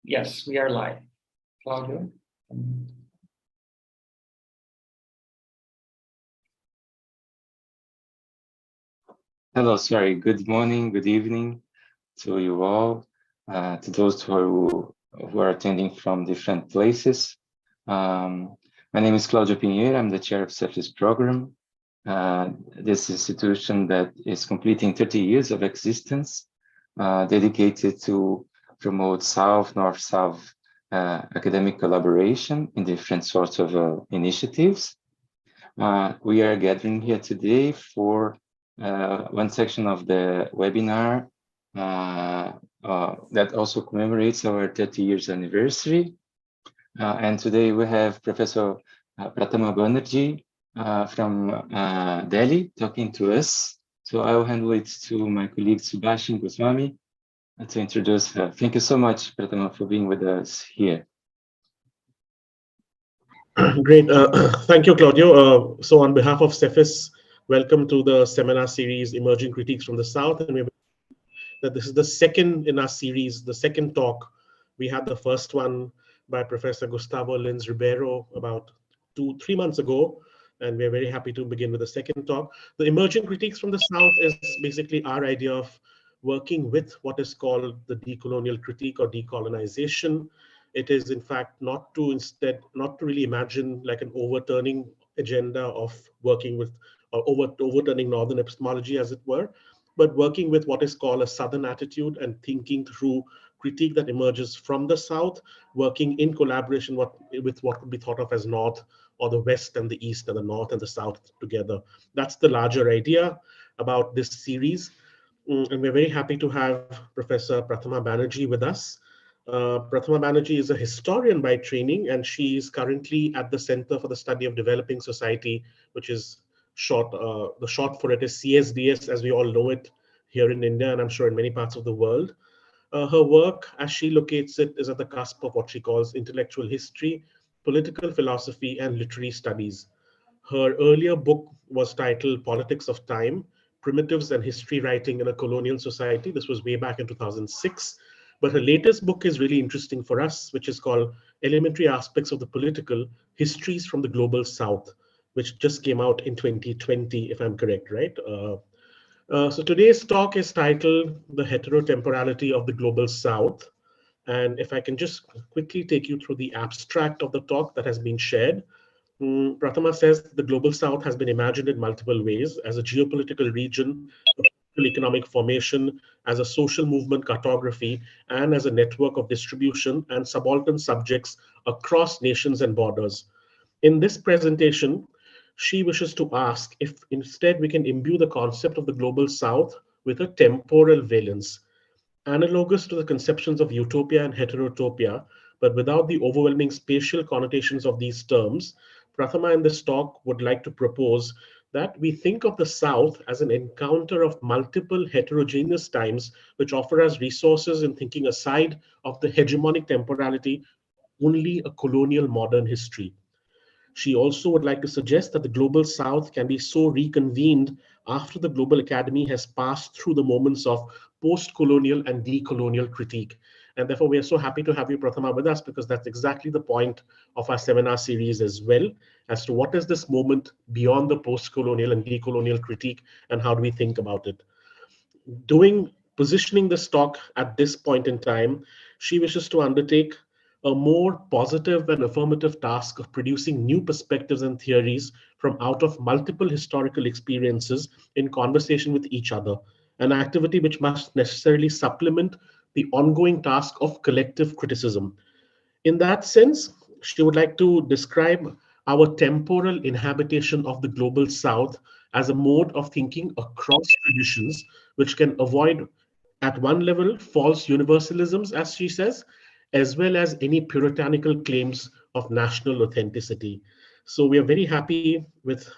Yes, we are live. Claudio? Hello, sorry. Good morning, good evening to you all, to those who are attending from different places. My name is Claudio Pinheiro. I'm the chair of SEPHIS program. This institution that is completing 30 years of existence, dedicated to promote South, North-South academic collaboration in different sorts of initiatives. We are gathering here today for one section of the webinar that also commemorates our 30 years anniversary. And today we have Professor Prathama Banerjee from Delhi talking to us. So I will handle it to my colleague Subhashin Goswami to introduce her. Thank you so much, Prathama, for being with us here. Great. Thank you, Claudio. So on behalf of SEPHIS, welcome to the seminar series, Emerging Critiques from the South. And that this is the second in our series, the second talk. We had the first one by Professor Gustavo Lins Ribeiro about 3 months ago. And we're very happy to begin with the second talk. The Emerging Critiques from the South is basically our idea of working with what is called the decolonial critique or decolonization. It is, in fact, not to really imagine like an overturning agenda of working with or overturning Northern epistemology, as it were, but working with what is called a Southern attitude and thinking through critique that emerges from the South, working in collaboration with what could be thought of as North, or the West and the East and the North and the South together. That's the larger idea about this series. And we're very happy to have Professor Prathama Banerjee with us. Prathama Banerjee is a historian by training, and she is currently at the Center for the Study of Developing Society, which is the short for it is CSDS, as we all know it here in India, and I'm sure in many parts of the world. Her work, as she locates it, is at the cusp of what she calls intellectual history, political philosophy, and literary studies. Her earlier book was titled Politics of Time, Primitives and History Writing in a Colonial Society. This was way back in 2006. But her latest book is really interesting for us, which is called Elementary Aspects of the Political, Histories from the Global South, which just came out in 2020, if I'm correct, right? So today's talk is titled The Hetero-Temporality of the Global South. And if I can just quickly take you through the abstract of the talk that has been shared. Prathama says the Global South has been imagined in multiple ways as a geopolitical region, economic formation, as a social movement cartography, and as a network of distribution and subaltern subjects across nations and borders. In this presentation, she wishes to ask if instead we can imbue the concept of the Global South with a temporal valence, analogous to the conceptions of utopia and heterotopia, but without the overwhelming spatial connotations of these terms. Prathama in this talk would like to propose that we think of the South as an encounter of multiple heterogeneous times, which offer us resources in thinking aside of the hegemonic temporality, only a colonial modern history. She also would like to suggest that the Global South can be so reconvened after the Global Academy has passed through the moments of post-colonial and decolonial critique. And therefore, we are so happy to have you, Prathama, with us, because that's exactly the point of our seminar series as well, as to what is this moment beyond the post-colonial and decolonial critique, and how do we think about it. Positioning this talk at this point in time, she wishes to undertake a more positive and affirmative task of producing new perspectives and theories from out of multiple historical experiences in conversation with each other, an activity which must necessarily supplement the ongoing task of collective criticism. In that sense, she would like to describe our temporal inhabitation of the Global South as a mode of thinking across traditions, which can avoid, at one level, false universalisms, as she says, as well as any puritanical claims of national authenticity. So we are very happy with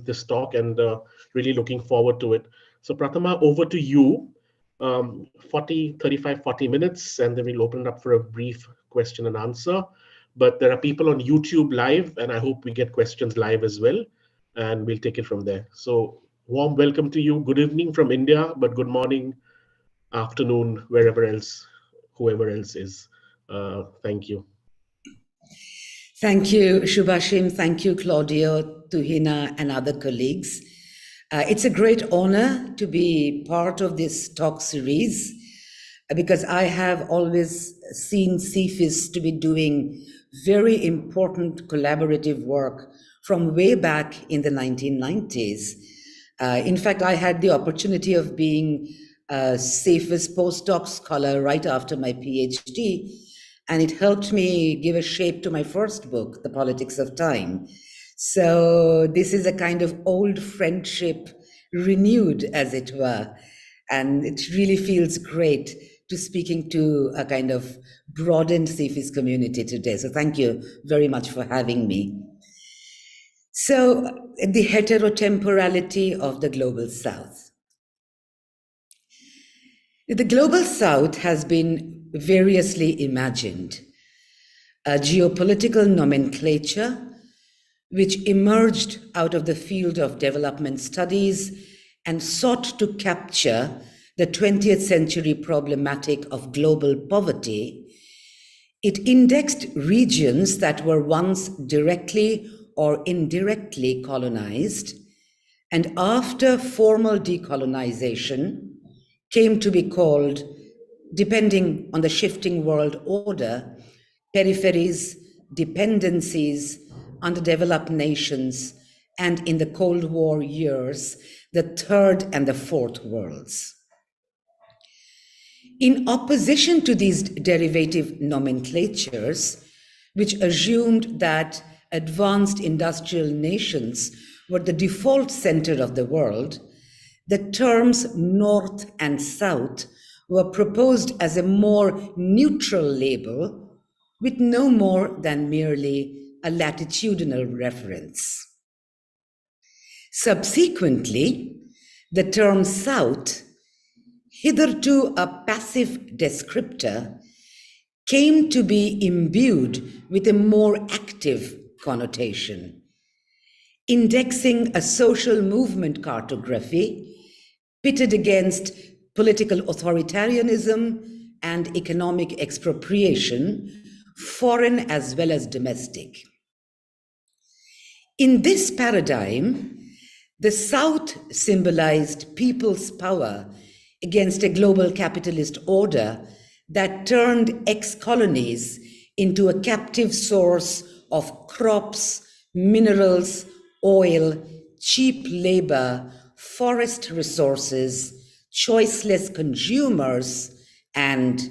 this talk and really looking forward to it. So Prathama, over to you. 40 minutes, and then we'll open it up for a brief question and answer. But there are people on YouTube live, and I hope we get questions live as well, and we'll take it from there. So warm welcome to you. Good evening from India, but good morning, afternoon, wherever else, whoever else is. Thank you. Thank you, Shubhashim. Thank you, Claudio, Tuhina, and other colleagues. It's a great honor to be part of this talk series because I have always seen SEPHIS to be doing very important collaborative work from way back in the 1990s. In fact, I had the opportunity of being a SEPHIS postdoc scholar right after my PhD, and it helped me give a shape to my first book, The Politics of Time. So this is a kind of old friendship renewed, as it were, and it really feels great to speaking to a kind of broadened SEPHIS community today. So thank you very much for having me. So the heterotemporality of the Global South. The Global South has been variously imagined. A geopolitical nomenclature which emerged out of the field of development studies and sought to capture the 20th century problematic of global poverty. It indexed regions that were once directly or indirectly colonized, and after formal decolonization came to be called, depending on the shifting world order, peripheries, dependencies, underdeveloped nations, and in the Cold War years, the third and the fourth worlds. In opposition to these derivative nomenclatures, which assumed that advanced industrial nations were the default center of the world, the terms North and South were proposed as a more neutral label with no more than merely a latitudinal reference. Subsequently, the term South, hitherto a passive descriptor, came to be imbued with a more active connotation, indexing a social movement cartography pitted against political authoritarianism and economic expropriation, foreign as well as domestic. In this paradigm, the South symbolized people's power against a global capitalist order that turned ex-colonies into a captive source of crops, minerals, oil, cheap labor, forest resources, choiceless consumers, and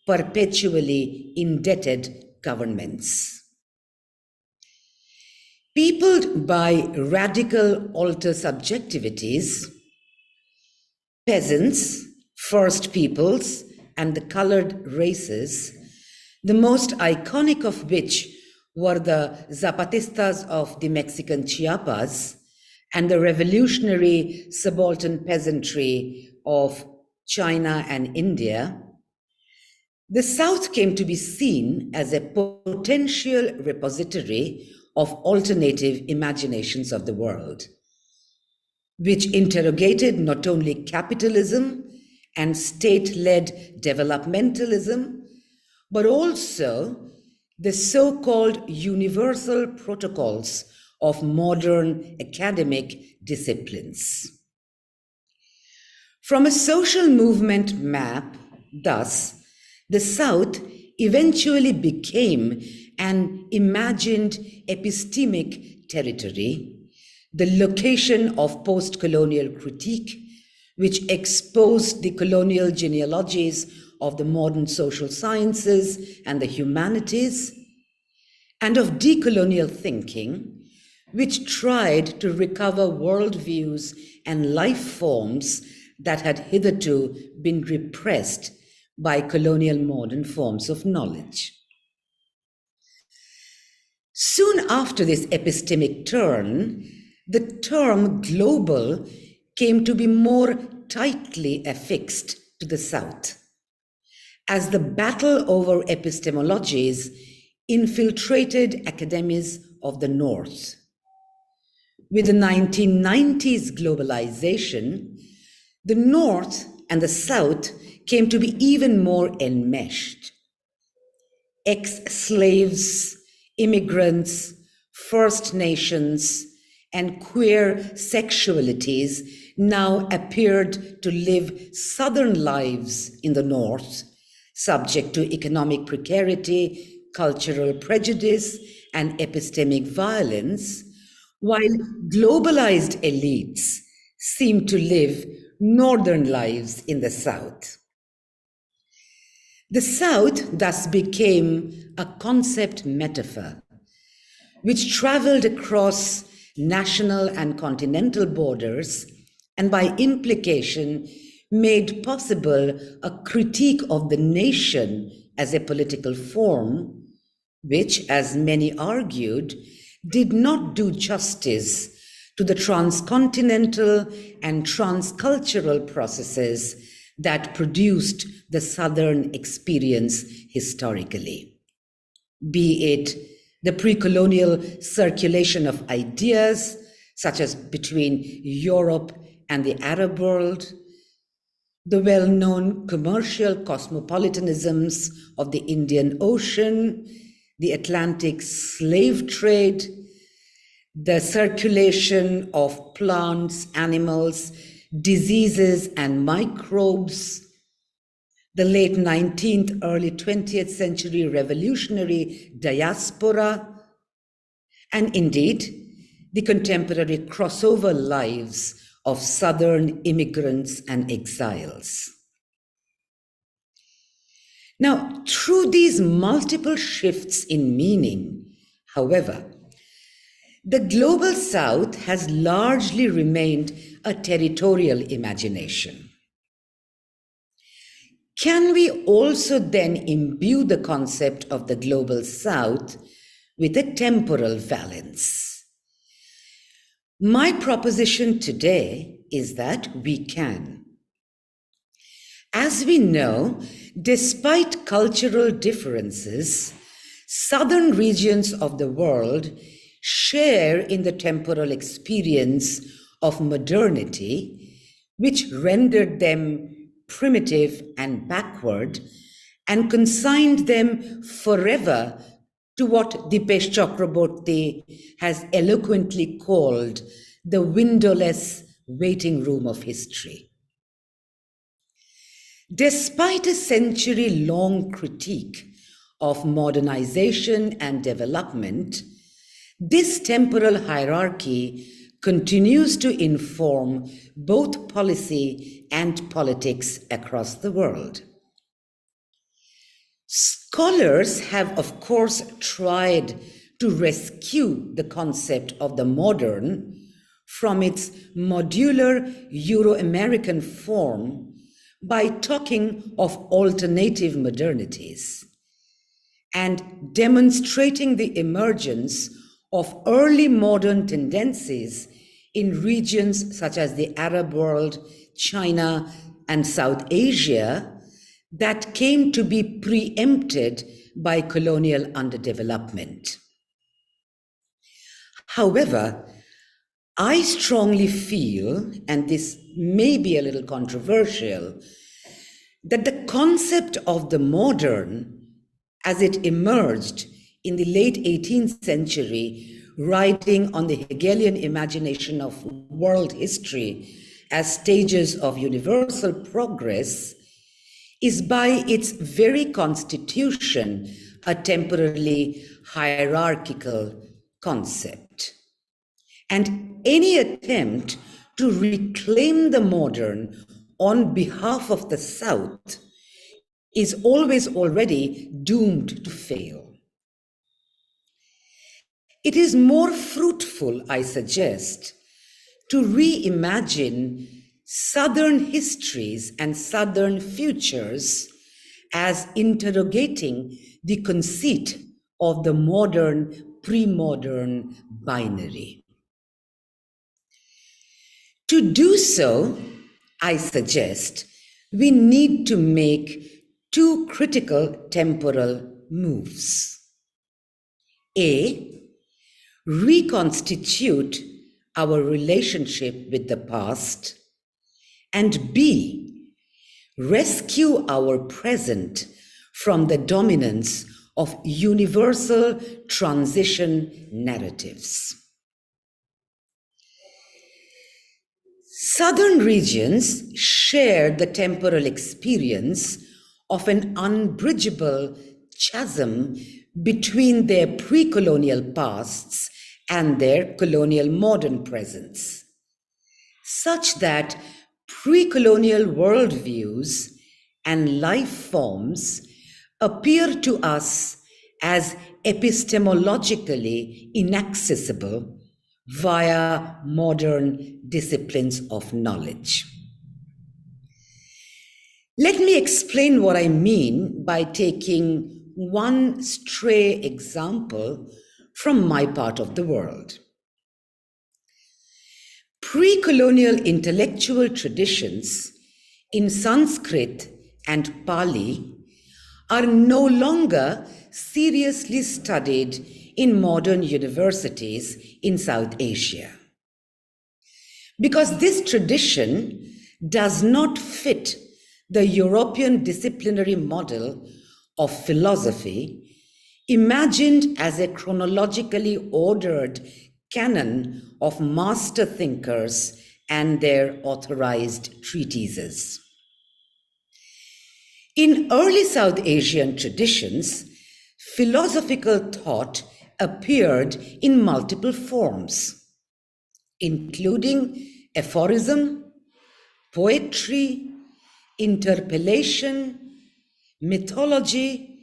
perpetually indebted governments. Peopled by radical alter subjectivities, peasants, First Peoples, and the colored races, the most iconic of which were the Zapatistas of the Mexican Chiapas and the revolutionary subaltern peasantry of China and India, the South came to be seen as a potential repository of alternative imaginations of the world, which interrogated not only capitalism and state-led developmentalism, but also the so-called universal protocols of modern academic disciplines. From a social movement map, thus, the South eventually became an imagined epistemic territory, the location of postcolonial critique, which exposed the colonial genealogies of the modern social sciences and the humanities, and of decolonial thinking, which tried to recover worldviews and life forms that had hitherto been repressed by colonial modern forms of knowledge. Soon after this epistemic turn, the term global came to be more tightly affixed to the South, as the battle over epistemologies infiltrated academies of the North. With the 1990s globalization, the North and the South came to be even more enmeshed. ex-slaves, immigrants, First Nations, and queer sexualities now appeared to live southern lives in the North, subject to economic precarity, cultural prejudice, and epistemic violence, while globalized elites seem to live northern lives in the South. The South thus became a concept metaphor, which traveled across national and continental borders, and by implication made possible a critique of the nation as a political form, which, as many argued, did not do justice to the transcontinental and transcultural processes that produced the Southern experience historically, be it the pre-colonial circulation of ideas, such as between Europe and the Arab world, the well-known commercial cosmopolitanisms of the Indian Ocean, the Atlantic slave trade, the circulation of plants, animals, diseases, and microbes, the late 19th, early 20th century revolutionary diaspora, and indeed, the contemporary crossover lives of Southern immigrants and exiles. Now, through these multiple shifts in meaning, however, the global South has largely remained a territorial imagination. Can we also then imbue the concept of the global South with a temporal valence? My proposition today is that we can. As we know, despite cultural differences, southern regions of the world share in the temporal experience of modernity, which rendered them primitive and backward, and consigned them forever to what Dipesh Chakraborty has eloquently called the windowless waiting room of history. Despite a century-long critique of modernization and development, this temporal hierarchy continues to inform both policy and politics across the world. Scholars have, of course, tried to rescue the concept of the modern from its modular Euro-American form by talking of alternative modernities and demonstrating the emergence of early modern tendencies in regions such as the Arab world, China, and South Asia that came to be preempted by colonial underdevelopment. However, I strongly feel, and this may be a little controversial, that the concept of the modern, as it emerged in the late 18th century, riding on the Hegelian imagination of world history as stages of universal progress, is by its very constitution a temporally hierarchical concept. And any attempt to reclaim the modern on behalf of the South is always already doomed to fail. It is more fruitful, I suggest, to reimagine Southern histories and Southern futures as interrogating the conceit of the modern, pre-modern binary. To do so, I suggest we need to make two critical temporal moves. A, reconstitute our relationship with the past, and B, rescue our present from the dominance of universal transition narratives. Southern regions share the temporal experience of an unbridgeable chasm between their pre-colonial pasts and their colonial modern presents, such that pre-colonial worldviews and life forms appear to us as epistemologically inaccessible via modern disciplines of knowledge. Let me explain what I mean by taking one stray example from my part of the world. Pre-colonial intellectual traditions in Sanskrit and Pali are no longer seriously studied in modern universities in South Asia, because this tradition does not fit the European disciplinary model of philosophy, imagined as a chronologically ordered canon of master thinkers and their authorized treatises. In early South Asian traditions, philosophical thought appeared in multiple forms, including aphorism, poetry, interpellation, mythology,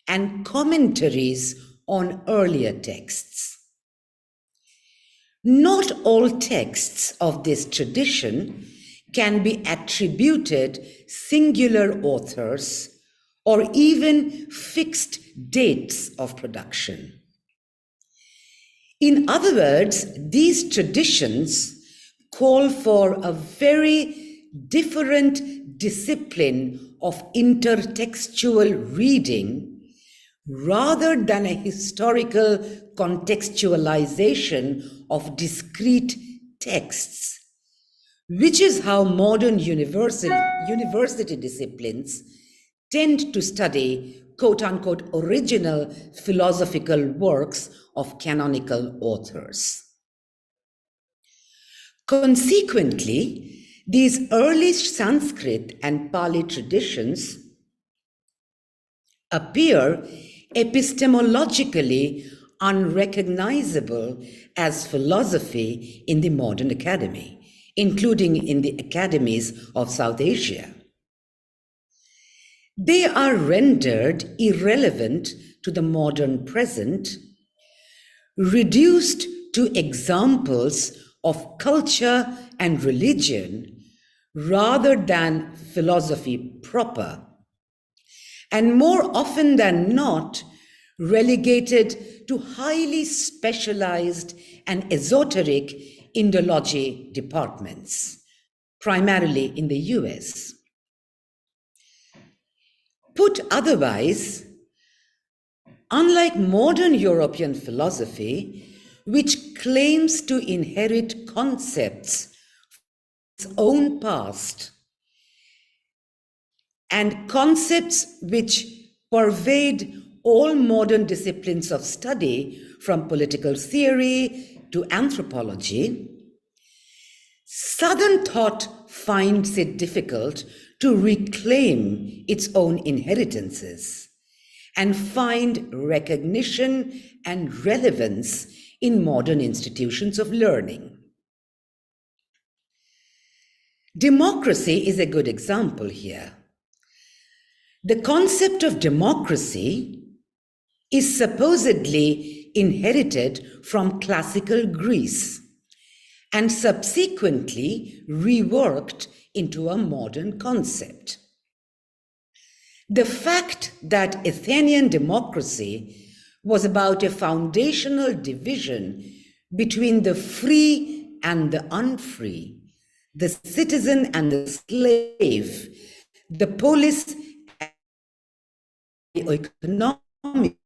and commentaries on earlier texts. Not all texts of this tradition can be attributed singular authors or even fixed dates of production. In other words, these traditions call for a very different discipline of intertextual reading rather than a historical contextualization of discrete texts, which is how modern university disciplines tend to study quote-unquote original philosophical works of canonical authors. Consequently, these early Sanskrit and Pali traditions appear epistemologically unrecognizable as philosophy in the modern academy, including in the academies of South Asia. They are rendered irrelevant to the modern present, reduced to examples of culture and religion rather than philosophy proper, and more often than not, relegated to highly specialized and esoteric Indology departments, primarily in the US. Put otherwise, unlike modern European philosophy, which claims to inherit concepts from its own past and concepts which pervade all modern disciplines of study, from political theory to anthropology, Southern thought finds it difficult to reclaim its own inheritances and find recognition and relevance in modern institutions of learning. Democracy is a good example here. The concept of democracy is supposedly inherited from classical Greece and subsequently reworked into a modern concept. The fact that Athenian democracy was about a foundational division between the free and the unfree, the citizen and the slave, the polis and the economia,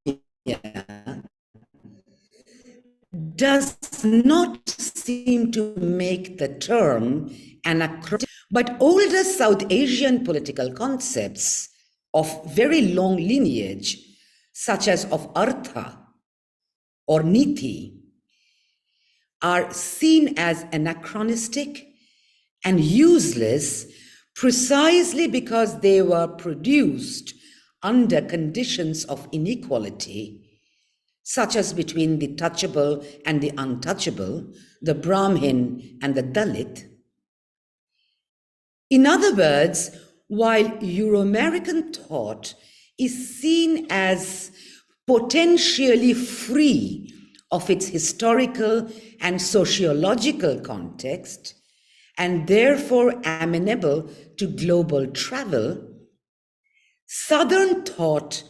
does not seem to make the term anachronistic, but older South Asian political concepts of very long lineage, such as of artha or niti, are seen as anachronistic and useless precisely because they were produced under conditions of inequality, such as between the touchable and the untouchable, the Brahmin and the Dalit. In other words, while Euro-American thought is seen as potentially free of its historical and sociological context, and therefore amenable to global travel, Southern thought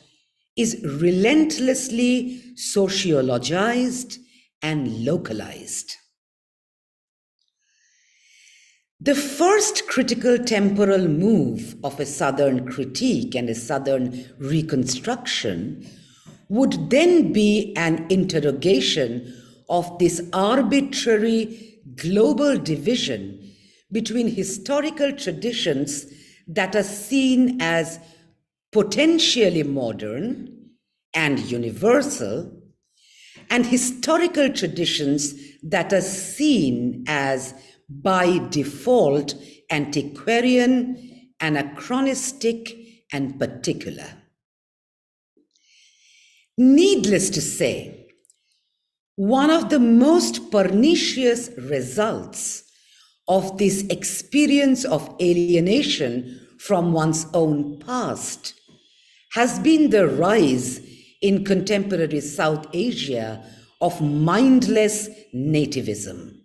is relentlessly sociologized and localized. The first critical temporal move of a Southern critique and a Southern reconstruction would then be an interrogation of this arbitrary global division between historical traditions that are seen as potentially modern and universal, and historical traditions that are seen as by default antiquarian, anachronistic, and particular. Needless to say, one of the most pernicious results of this experience of alienation from one's own past has been the rise in contemporary South Asia of mindless nativism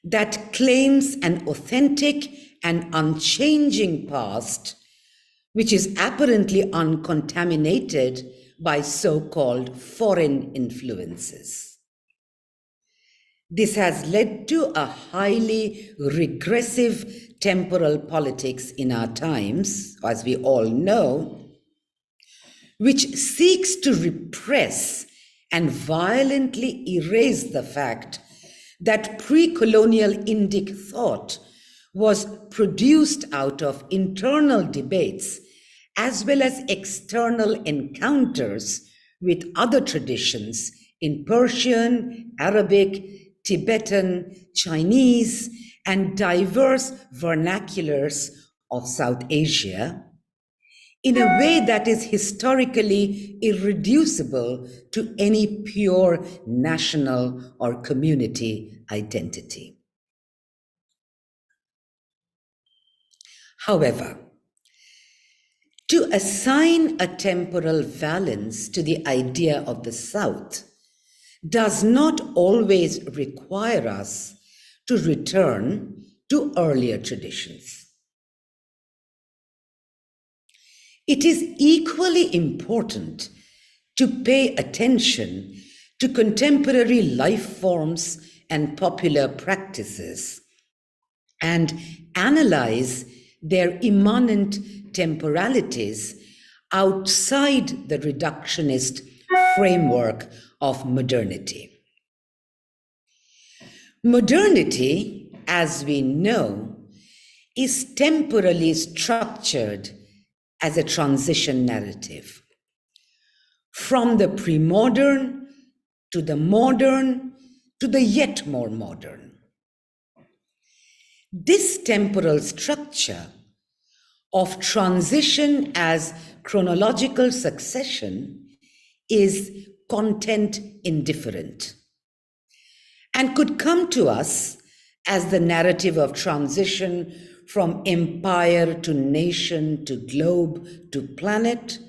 that claims an authentic and unchanging past, which is apparently uncontaminated by so-called foreign influences. This has led to a highly regressive temporal politics in our times, as we all know, which seeks to repress and violently erase the fact that pre-colonial Indic thought was produced out of internal debates as well as external encounters with other traditions in Persian, Arabic, Tibetan, Chinese, and diverse vernaculars of South Asia, in a way that is historically irreducible to any pure national or community identity. However, to assign a temporal valence to the idea of the South does not always require us to return to earlier traditions. It is equally important to pay attention to contemporary life forms and popular practices and analyze their immanent temporalities outside the reductionist framework of modernity. Modernity, as we know, is temporally structured as a transition narrative from the pre-modern to the modern to the yet more modern. This temporal structure of transition as chronological succession is content indifferent and could come to us as the narrative of transition from empire to nation to globe to planet,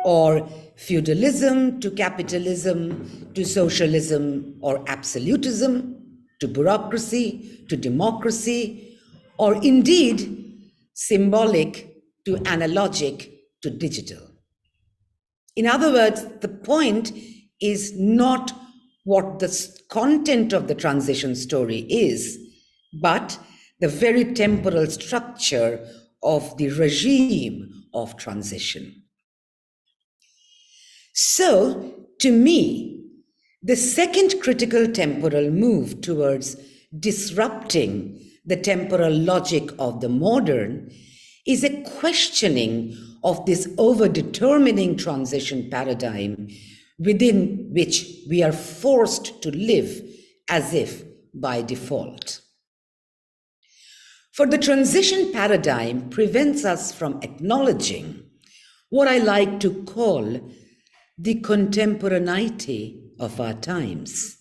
or feudalism to capitalism to socialism or absolutism to bureaucracy to democracy, or indeed symbolic to analogic to digital. In other words, the point is not what the content of the transition story is, but the very temporal structure of the regime of transition. So, to me, the second critical temporal move towards disrupting the temporal logic of the modern is a questioning of this overdetermining transition paradigm within which we are forced to live as if by default. For the transition paradigm prevents us from acknowledging what I like to call the contemporaneity of our times.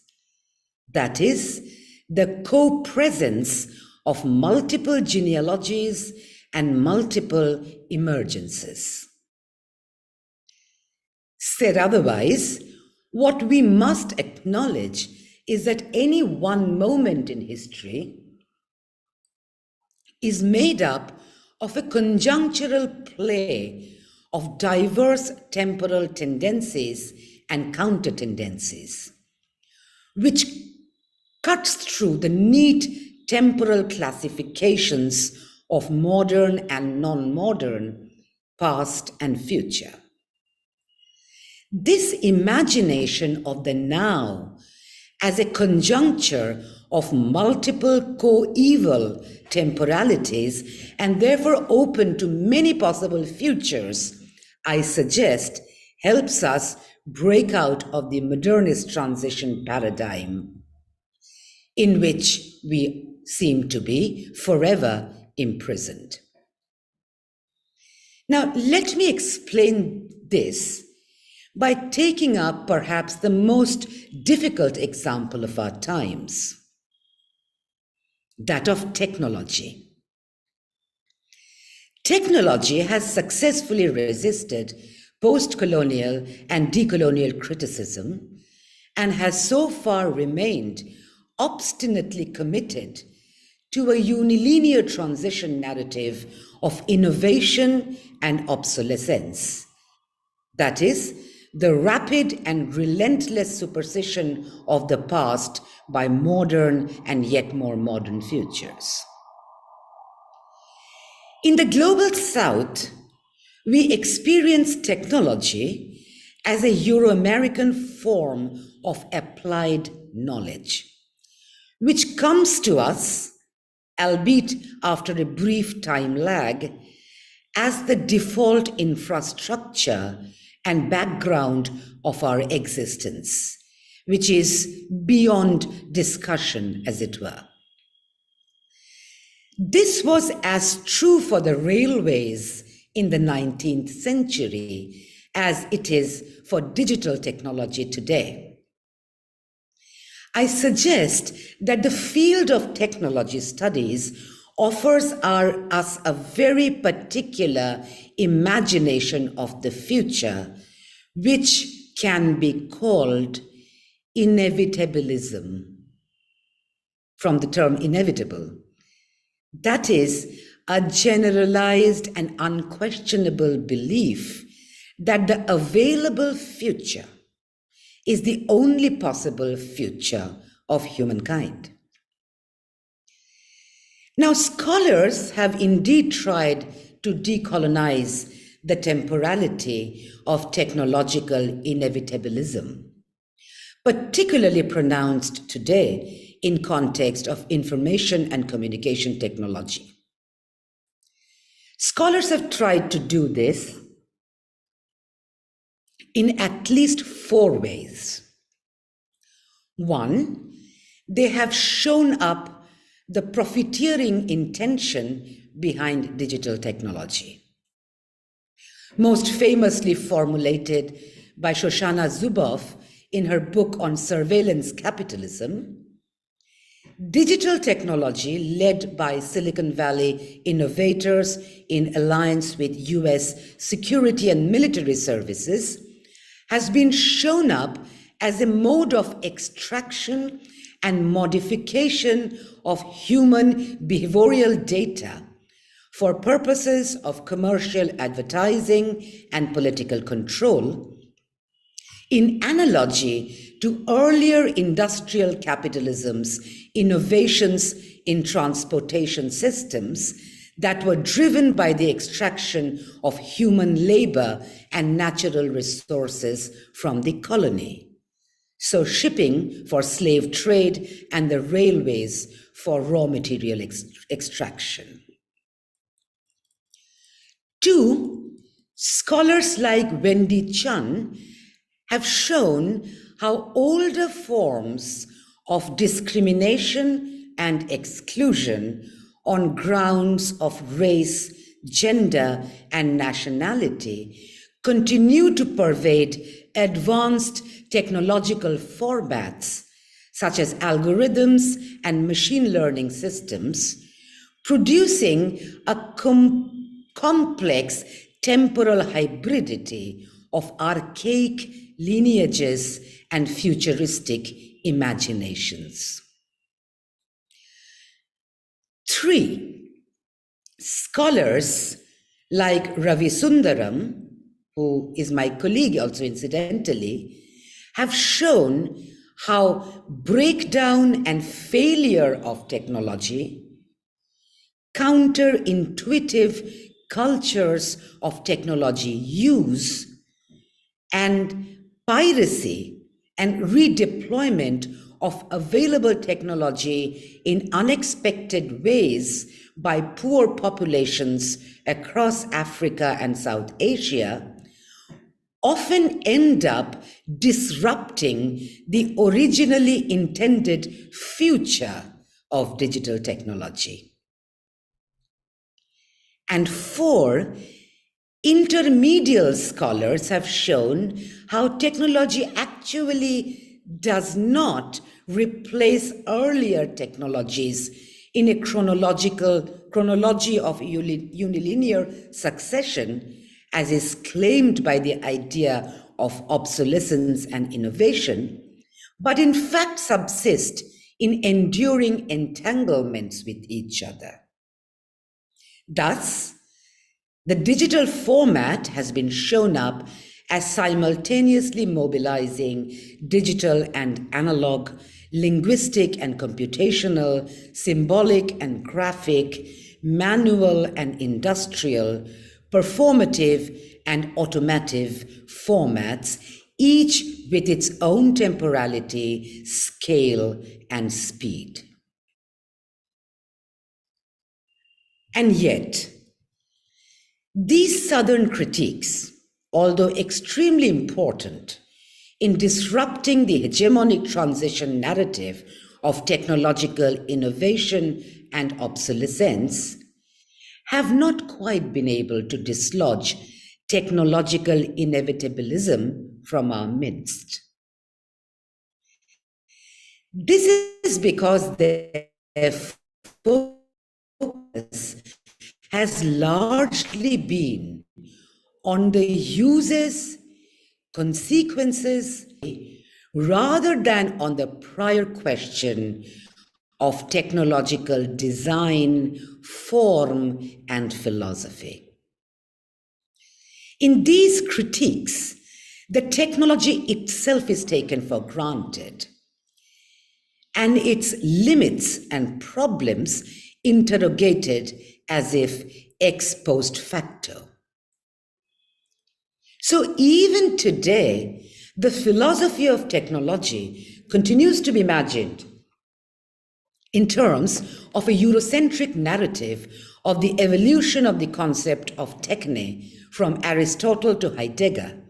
That is, the co-presence of multiple genealogies and multiple emergences. Said otherwise, what we must acknowledge is that any one moment in history is made up of a conjunctural play of diverse temporal tendencies and counter-tendencies, which cuts through the neat temporal classifications of modern and non-modern, past and future. This imagination of the now as a conjuncture of multiple coeval temporalities and therefore open to many possible futures, I suggest, helps us break out of the modernist transition paradigm in which we seem to be forever imprisoned. Now, let me explain this by taking up perhaps the most difficult example of our times, that of technology. Technology has successfully resisted postcolonial and decolonial criticism and has so far remained obstinately committed to a unilinear transition narrative of innovation and obsolescence. That is, the rapid and relentless supersession of the past by modern and yet more modern futures. In the global South, we experience technology as a Euro-American form of applied knowledge, which comes to us, albeit after a brief time lag, as the default infrastructure and background of our existence, which is beyond discussion, as it were. This was as true for the railways in the 19th century as it is for digital technology today. I suggest that the field of technology studies offers us a very particular imagination of the future, which can be called inevitabilism, from the term inevitable. That is, a generalized and unquestionable belief that the available future is the only possible future of humankind. Now, scholars have indeed tried to decolonize the temporality of technological inevitabilism, particularly pronounced today in context of information and communication technology. Scholars have tried to do this in at least 4 ways. One, they have shown up the profiteering intention behind digital technology, most famously formulated by Shoshana Zuboff in her book on surveillance capitalism. Digital technology, led by Silicon Valley innovators in alliance with US security and military services, has been shown up as a mode of extraction and modification of human behavioral data for purposes of commercial advertising and political control, in analogy to earlier industrial capitalism's innovations in transportation systems that were driven by the extraction of human labor and natural resources from the colony. So shipping for slave trade and the railways for raw material extraction. Two, scholars like Wendy Chun have shown how older forms of discrimination and exclusion on grounds of race, gender, and nationality continue to pervade advanced technological formats such as algorithms and machine learning systems, producing a complex temporal hybridity of archaic lineages and futuristic imaginations. Three, scholars like Ravi Sundaram, who is my colleague also incidentally, have shown how breakdown and failure of technology, counterintuitive cultures of technology use, and piracy and redeployment of available technology in unexpected ways by poor populations across Africa and South Asia often end up disrupting the originally intended future of digital technology. And four, intermediate scholars have shown how technology actually does not replace earlier technologies in a chronology of unilinear succession, as is claimed by the idea of obsolescence and innovation, but in fact subsist in enduring entanglements with each other. Thus, the digital format has been shown up as simultaneously mobilizing digital and analog, linguistic and computational, symbolic and graphic, manual and industrial, performative and automative formats, each with its own temporality, scale, and speed. And yet, these Southern critiques, although extremely important in disrupting the hegemonic transition narrative of technological innovation and obsolescence, have not quite been able to dislodge technological inevitabilism from our midst. This is because their focus has largely been on the uses, consequences, rather than on the prior question of technological design, form, and philosophy. In these critiques, the technology itself is taken for granted, and its limits and problems interrogated as if ex post facto. So even today, the philosophy of technology continues to be imagined in terms of a Eurocentric narrative of the evolution of the concept of techne from Aristotle to Heidegger,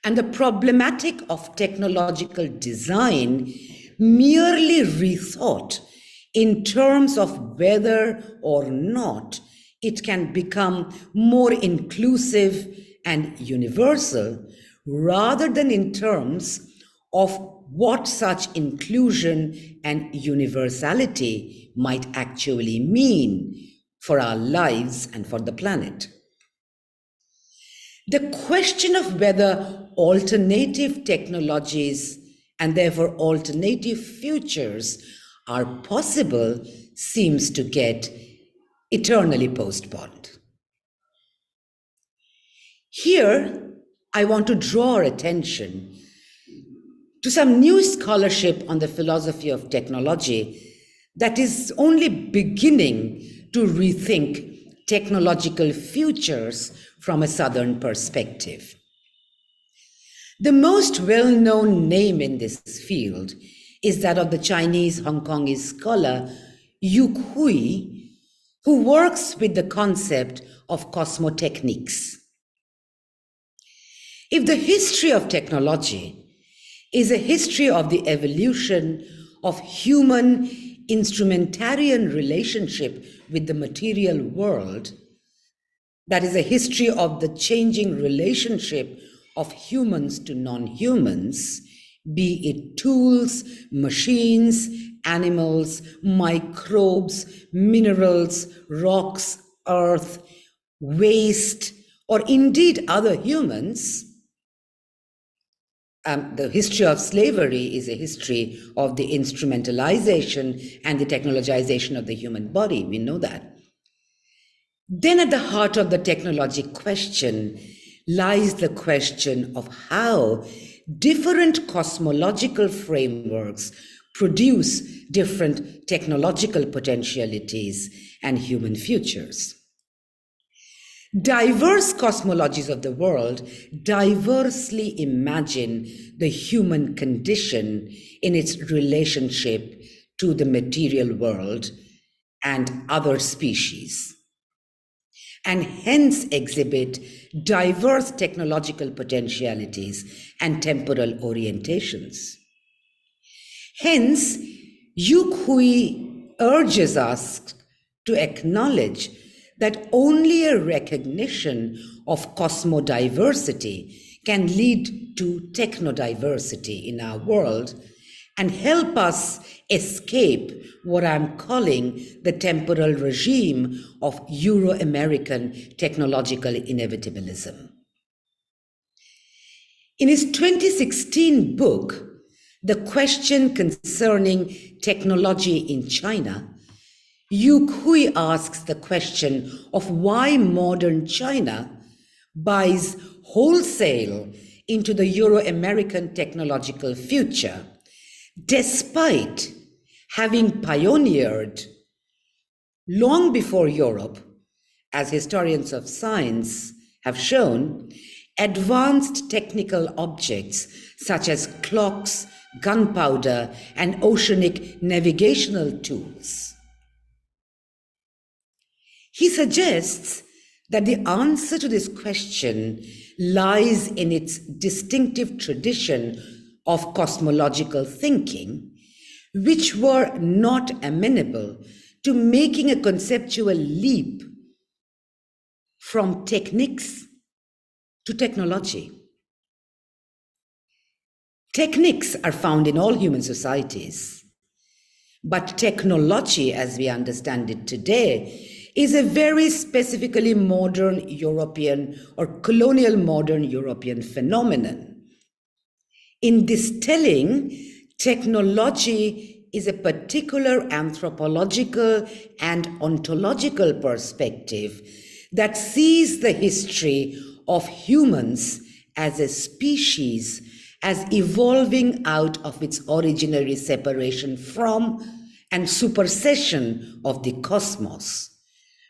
and the problematic of technological design merely rethought in terms of whether or not it can become more inclusive and universal, rather than in terms of what such inclusion and universality might actually mean for our lives and for the planet. The question of whether alternative technologies and therefore alternative futures are possible seems to get eternally postponed. Here, I want to draw our attention to some new scholarship on the philosophy of technology that is only beginning to rethink technological futures from a Southern perspective. The most well-known name in this field is that of the Chinese Hong Kongese scholar Yu Hui, who works with the concept of cosmotechnics. If the history of technology is a history of the evolution of human instrumentarian relationship with the material world, that is a history of the changing relationship of humans to non-humans, be it tools, machines, animals, microbes, minerals, rocks, earth, waste, or indeed other humans. The history of slavery is a history of the instrumentalization and the technologization of the human body. We know that. Then at the heart of the technology question lies the question of how different cosmological frameworks produce different technological potentialities and human futures. Diverse cosmologies of the world diversely imagine the human condition in its relationship to the material world and other species, and hence exhibit diverse technological potentialities and temporal orientations. Hence, Yu Hui urges us to acknowledge that only a recognition of cosmodiversity can lead to technodiversity in our world and help us escape what I'm calling the temporal regime of Euro-American technological inevitabilism. In his 2016 book, The Question Concerning Technology in China, Yu Hui asks the question of why modern China buys wholesale into the Euro-American technological future, despite having pioneered long before Europe, as historians of science have shown, advanced technical objects such as clocks, gunpowder, and oceanic navigational tools. He suggests that the answer to this question lies in its distinctive tradition of cosmological thinking, which were not amenable to making a conceptual leap from techniques to technology. Techniques are found in all human societies, but technology, as we understand it today, is a very specifically modern European or colonial modern European phenomenon. In this telling, technology is a particular anthropological and ontological perspective that sees the history of humans as a species as evolving out of its originary separation from and supersession of the cosmos,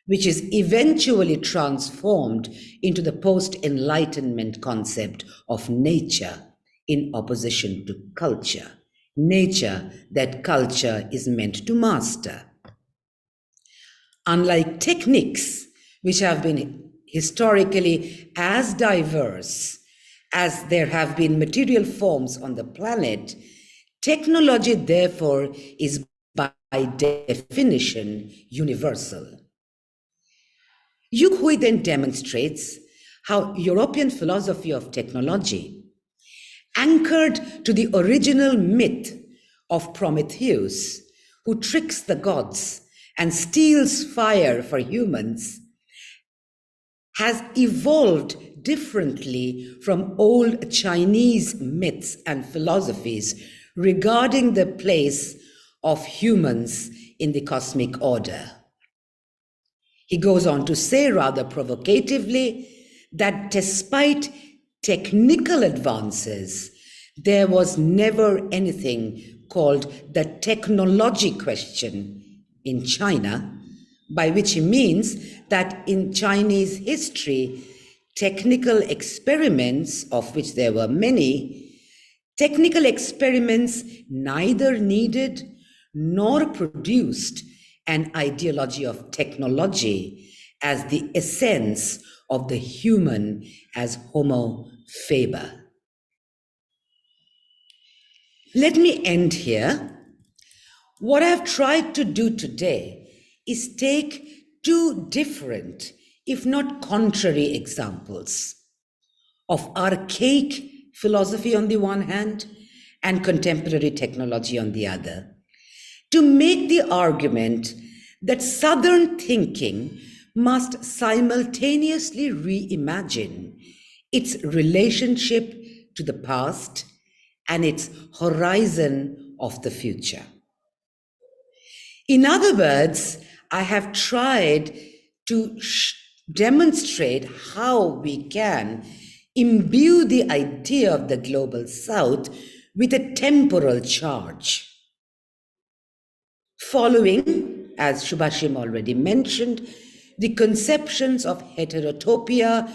which is eventually transformed into the post-Enlightenment concept of nature in opposition to culture, nature that culture is meant to master. Unlike techniques, which have been historically as diverse as there have been material forms on the planet, technology therefore is by definition universal. Yu Hui then demonstrates how European philosophy of technology, anchored to the original myth of Prometheus, who tricks the gods and steals fire for humans, has evolved differently from old Chinese myths and philosophies regarding the place of humans in the cosmic order. He goes on to say rather provocatively that despite technical advances, there was never anything called the technology question in China, by which he means that in Chinese history, technical experiments, of which there were many, technical experiments neither needed nor produced an ideology of technology as the essence of the human as Homo faber. Let me end here. What I've tried to do today is take two different, if not contrary, examples of archaic philosophy on the one hand and contemporary technology on the other, to make the argument that Southern thinking must simultaneously reimagine its relationship to the past and its horizon of the future. In other words, I have tried to demonstrate how we can imbue the idea of the global South with a temporal charge. Following, as Shubhashim already mentioned, the conceptions of heterotopia,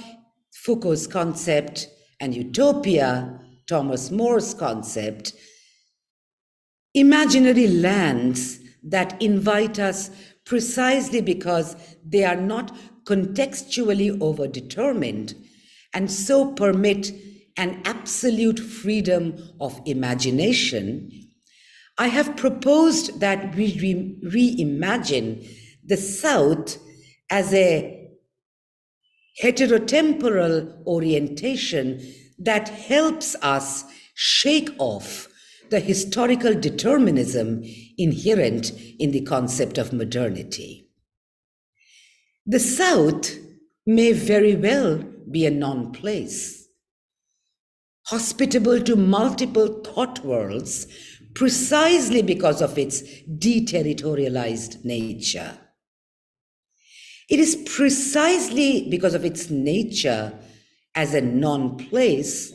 Foucault's concept, and utopia, Thomas More's concept, imaginary lands that invite us precisely because they are not contextually overdetermined and so permit an absolute freedom of imagination. I have proposed that we reimagine the South as a heterotemporal orientation that helps us shake off the historical determinism inherent in the concept of modernity. The South may very well be a non-place, hospitable to multiple thought worlds precisely because of its deterritorialized nature. It is precisely because of its nature as a non-place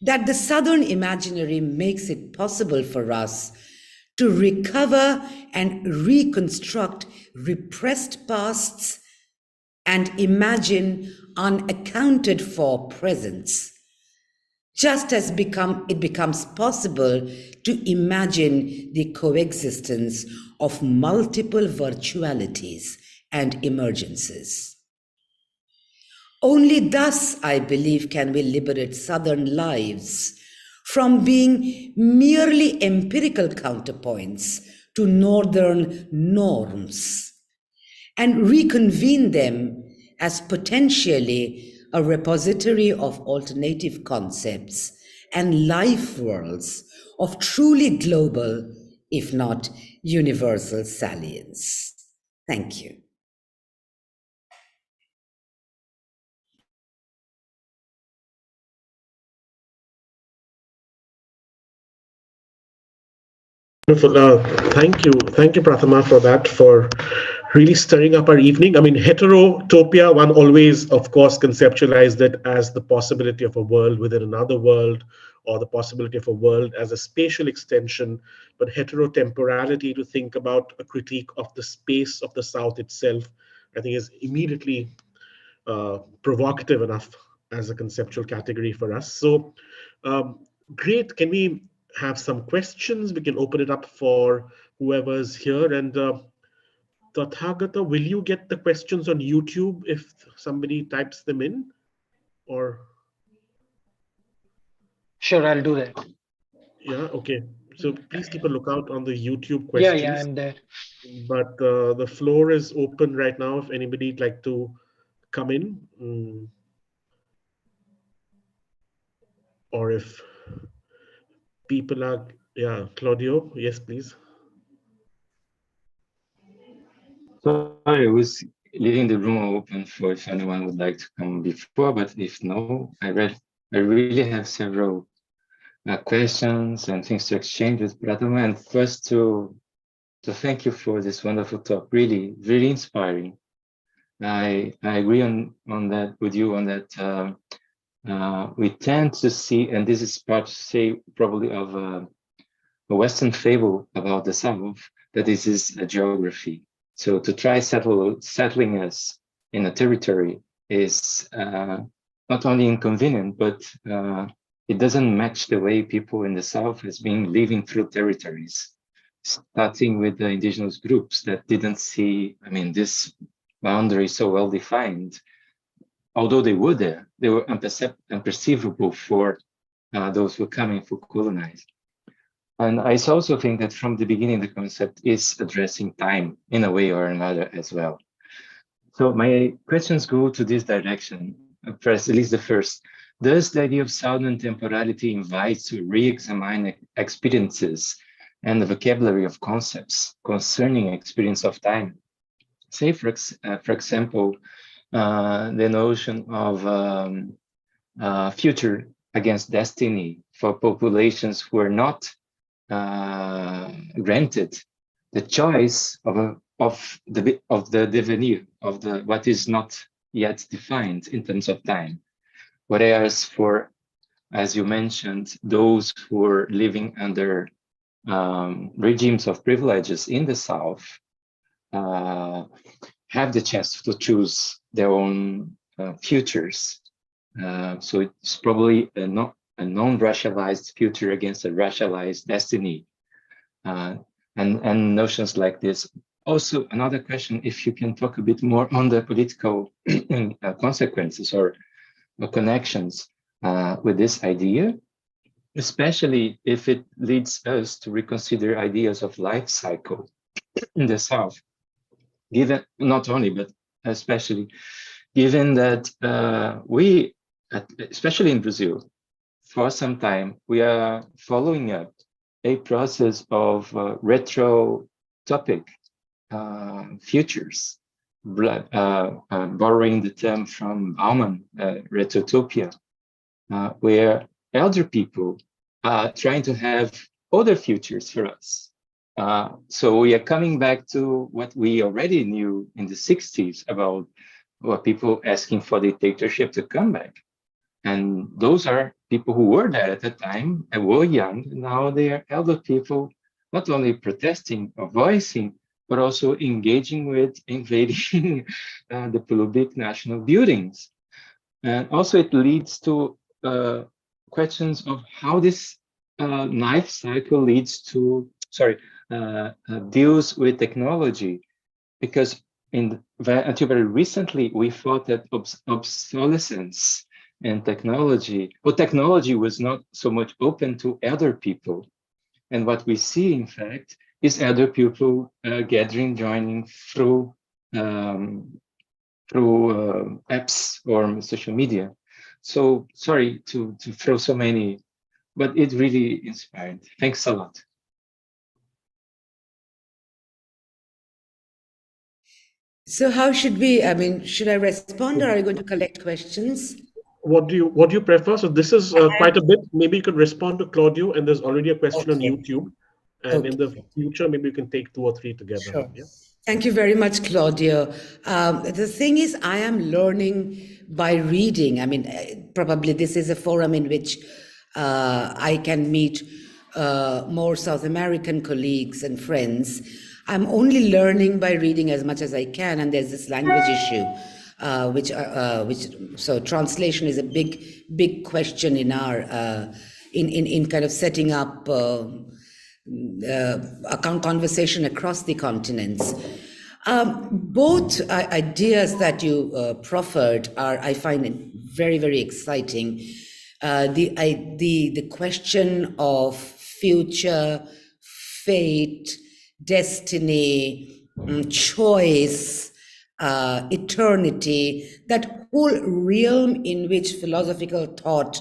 that the Southern imaginary makes it possible for us to recover and reconstruct repressed pasts and imagine unaccounted for presents, just as it becomes possible to imagine the coexistence of multiple virtualities and emergences. Only thus, I believe, can we liberate Southern lives from being merely empirical counterpoints to Northern norms and reconvene them as potentially a repository of alternative concepts and life worlds of truly global, if not universal salience. Thank you. Wonderful. Thank you, Prathama, for that, for really stirring up our evening. I mean, heterotopia, one always, of course, conceptualized it as the possibility of a world within another world, or the possibility of a world as a spatial extension. But heterotemporality, to think about a critique of the space of the South itself, I think is immediately provocative enough as a conceptual category for us. So great. Can we have some questions? We can open it up for whoever's here. And Tathagata, will you get the questions on YouTube if somebody types them in? Or Sure, I'll do that. yeah, okay. So please keep a lookout on the YouTube questions. Yeah, I'm there. But the floor is open right now if anybody'd like to come in. Or if people are, yeah, Claudio, yes, please. Sorry, I was leaving the room open for if anyone would like to come before, but if no, I really have several questions and things to exchange with Prathama. And first to thank you for this wonderful talk, really, really inspiring. I agree on that with you on that. We tend to see, and this is part, say, probably of a Western fable about the South, that this is a geography. So to try settling us in a territory is not only inconvenient, but it doesn't match the way people in the South has been living through territories. starting with the indigenous groups that didn't see, I mean, this boundary so well defined. Although they were there, they were unperceivable for those who were coming to colonize. And I also think that from the beginning, the concept is addressing time in a way or another as well. So my questions go to this direction. First, at least the first. Does the idea of southern temporality invite to re-examine experiences and the vocabulary of concepts concerning experience of time? Say, for example, the notion of future against destiny for populations who are not granted the choice of the devenir, of the what is not yet defined in terms of time. Whereas for, as you mentioned, those who are living under regimes of privileges in the South have the chance to choose their own futures. So it's probably a non-racialized future against a racialized destiny. And notions like this. Also, another question, if you can talk a bit more on the political consequences or connections with this idea, especially if it leads us to reconsider ideas of life cycle in the South, given not only, but especially given that we, especially in Brazil, for some time, we are following up a process of retrotopic futures, borrowing the term from Bauman, heterotopia, where elder people are trying to have other futures for us. So we are coming back to what we already knew in the 60s about what people asking for dictatorship to come back. And those are people who were there at the time and were young. Now they are elder people, not only protesting or voicing, but also engaging with invading the public national buildings. And also it leads to questions of how this life cycle leads to, deals with technology. Because until very recently, we thought that obsolescence and technology was not so much open to elder people. And what we see, in fact, is elder people gathering, joining through apps or social media. So sorry to throw so many, but it really inspired. Thanks a lot. So how should we, I mean, should I respond or are you going to collect questions? What do you prefer? So this is quite a bit. Maybe you could respond to Claudio, and there's already a question on YouTube. And in the future, maybe you can take 2 or 3 together. Sure. Yeah? Thank you very much, Claudio. The thing is, I am learning by reading. I mean, probably this is a forum in which I can meet more South American colleagues and friends. I'm only learning by reading as much as I can, and there's this language issue, which so translation is a big question in our in kind of setting up a conversation across the continents. Both ideas that you proffered are, I find it very, very exciting. The question of future, fate, destiny, choice, eternity, that whole realm in which philosophical thought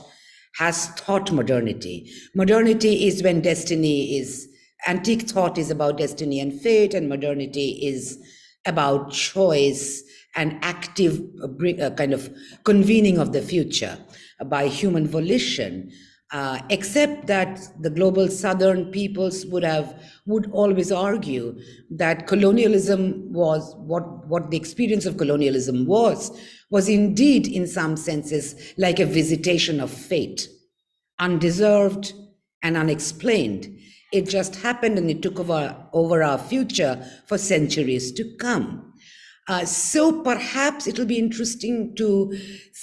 has taught modernity. Modernity is when destiny is, antique thought is about destiny and fate, and modernity is about choice and active kind of convening of the future by human volition. Except that the global southern peoples would always argue that colonialism was what the experience of colonialism was indeed in some senses like a visitation of fate, undeserved and unexplained. It just happened and it took over our future for centuries to come. So perhaps it'll be interesting to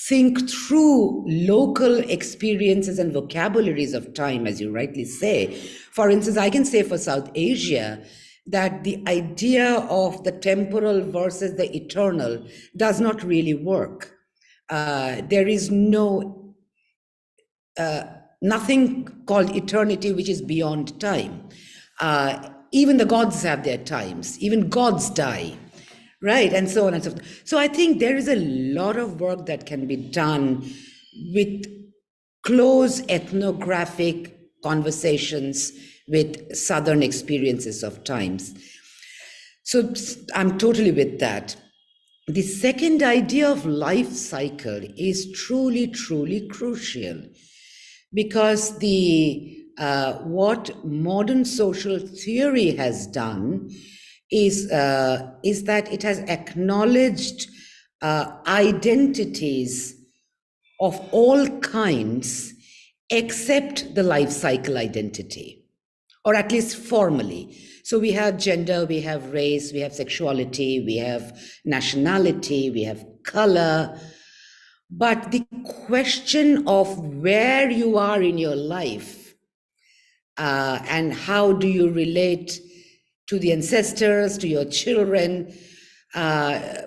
think through local experiences and vocabularies of time, as you rightly say. For instance, I can say for South Asia that the idea of the temporal versus the eternal does not really work. There is nothing called eternity which is beyond time. Even the gods have their times, even gods die. Right, and so on and so forth. So I think there is a lot of work that can be done with close ethnographic conversations with Southern experiences of times. So I'm totally with that. The second idea of life cycle is truly, truly crucial, because what modern social theory has done is that it has acknowledged identities of all kinds except the life cycle identity, or at least formally. So we have gender, we have race, we have sexuality, we have nationality, we have color. But the question of where you are in your life and how do you relate to the ancestors, to your children, I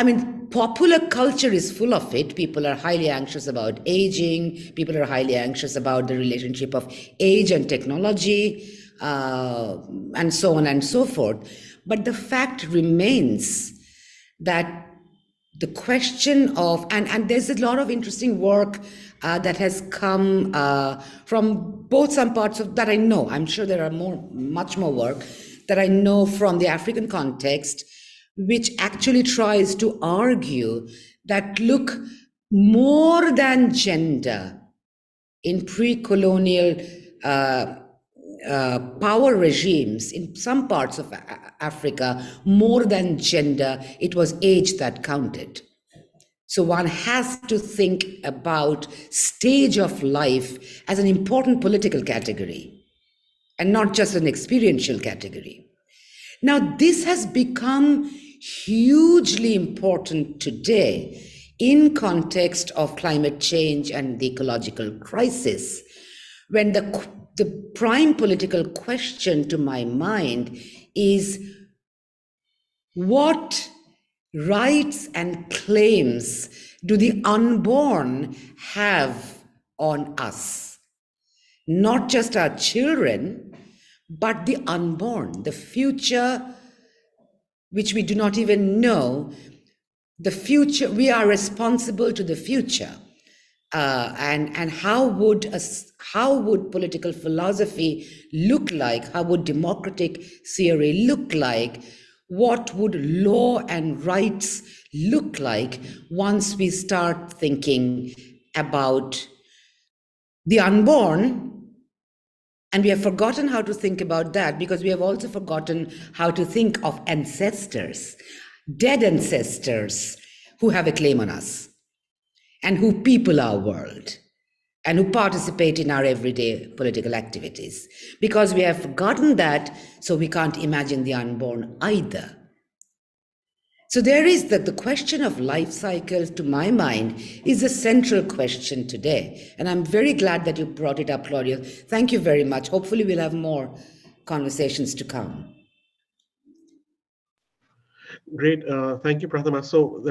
mean, popular culture is full of it. People are highly anxious about aging. People are highly anxious about the relationship of age and technology, and so on and so forth. But the fact remains that the question of, and there's a lot of interesting work that has come from both some parts of that I know. I'm sure there are much more work that I know from the African context, which actually tries to argue that, look, more than gender in pre-colonial power regimes in some parts of Africa, more than gender, it was age that counted. So one has to think about stage of life as an important political category and not just an experiential category. Now, this has become hugely important today in context of climate change and the ecological crisis, when the prime political question to my mind is what rights and claims do the unborn have on us? Not just our children, but the unborn, the future, which we do not even know. The future, we are responsible to the future. And how would political philosophy look like? How would democratic theory look like? What would law and rights look like once we start thinking about the unborn? And we have forgotten how to think about that, because we have also forgotten how to think of ancestors, dead ancestors who have a claim on us and who people our world and who participate in our everyday political activities. Because we have forgotten that, so we can't imagine the unborn either. So there is the question of life cycles, to my mind, is a central question today. And I'm very glad that you brought it up, Claudia. Thank you very much. Hopefully we'll have more conversations to come. Great. Thank you, Prathama. So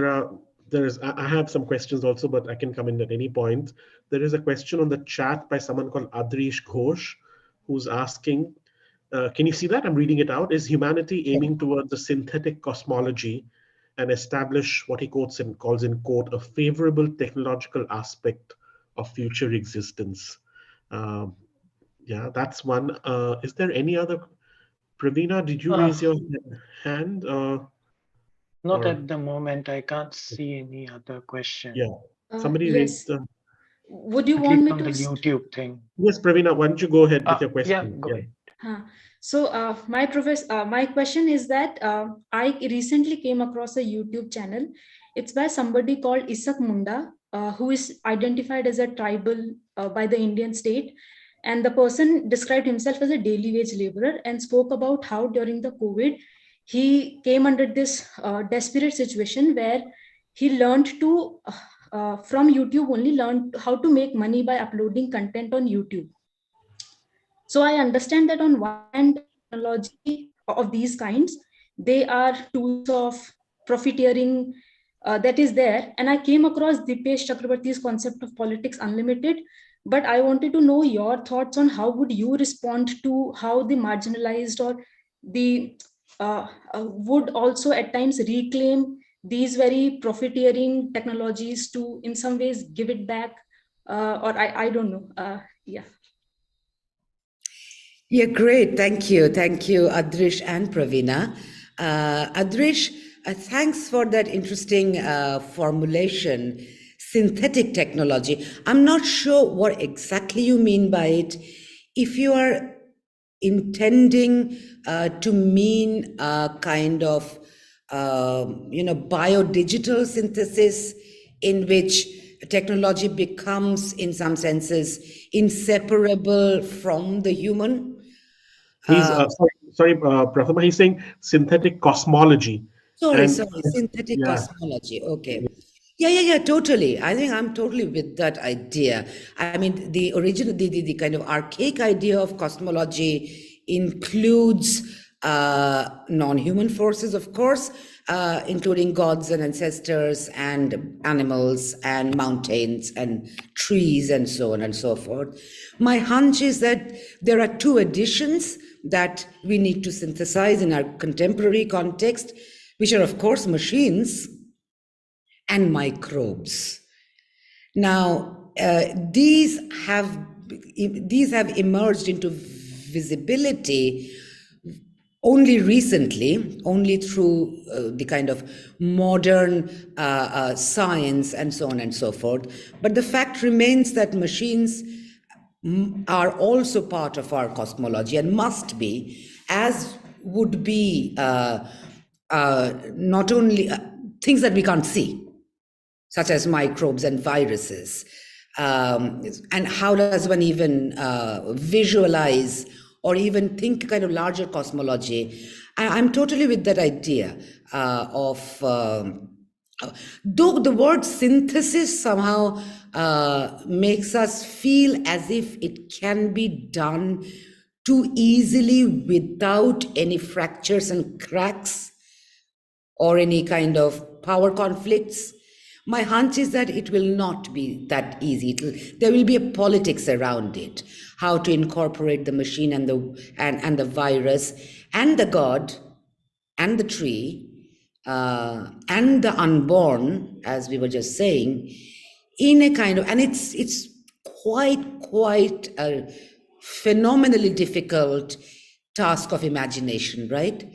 I have some questions also, but I can come in at any point. There is a question on the chat by someone called Adrish Ghosh, who's asking, can you see that? I'm reading it out. Is humanity aiming towards a synthetic cosmology and establish what he calls in quote, a favorable technological aspect of future existence? Yeah, that's one. Is there any other? Pravina, did you raise your hand? Not at the moment. I can't see any other question. Yeah, somebody yes. raised. Would you want me on to? the YouTube thing. Yes, Pravina, why don't you go ahead with your question? Yeah, go ahead. So my question is that I recently came across a YouTube channel. It's by somebody called Isak Munda, who is identified as a tribal by the Indian state. And the person described himself as a daily wage laborer and spoke about how during the COVID, he came under this desperate situation where he learned to, from YouTube only, learned how to make money by uploading content on YouTube. So I understand that on one hand, technology of these kinds, they are tools of profiteering that is there. And I came across Dipesh Chakrabarty's concept of politics unlimited, but I wanted to know your thoughts on how would you respond to how the marginalized or the would also at times reclaim these very profiteering technologies to in some ways give it back, or I don't know. Yeah. Yeah, great. Thank you. Thank you, Adrish and Pravina. Adrish, thanks for that interesting formulation, synthetic technology. I'm not sure what exactly you mean by it. If you are intending to mean a kind of, biodigital synthesis in which technology becomes, in some senses, inseparable from the human. He's sorry, Prathama. He's saying synthetic cosmology. Sorry, And synthetic yeah, cosmology. Okay. Yeah, totally. I think I'm totally with that idea. I mean, the original, the kind of archaic idea of cosmology includes non-human forces, of course, including gods and ancestors and animals and mountains and trees and so on and so forth. My hunch is that there are two additions that we need to synthesize in our contemporary context, which are, of course, machines and microbes. Now, these have emerged into visibility only recently, only through the kind of modern science and so on and so forth. But the fact remains that machines are also part of our cosmology and must be, as would be not only things that we can't see, such as microbes and viruses. And how does one even visualize or even think kind of larger cosmology? I'm totally with that idea of, though the word synthesis somehow makes us feel as if it can be done too easily without any fractures and cracks or any kind of power conflicts. My hunch is that it will not be that easy. There will be a politics around it, how to incorporate the machine and the virus and the god and the tree and the unborn, as we were just saying, in a kind of, and it's quite a phenomenally difficult task of imagination, right?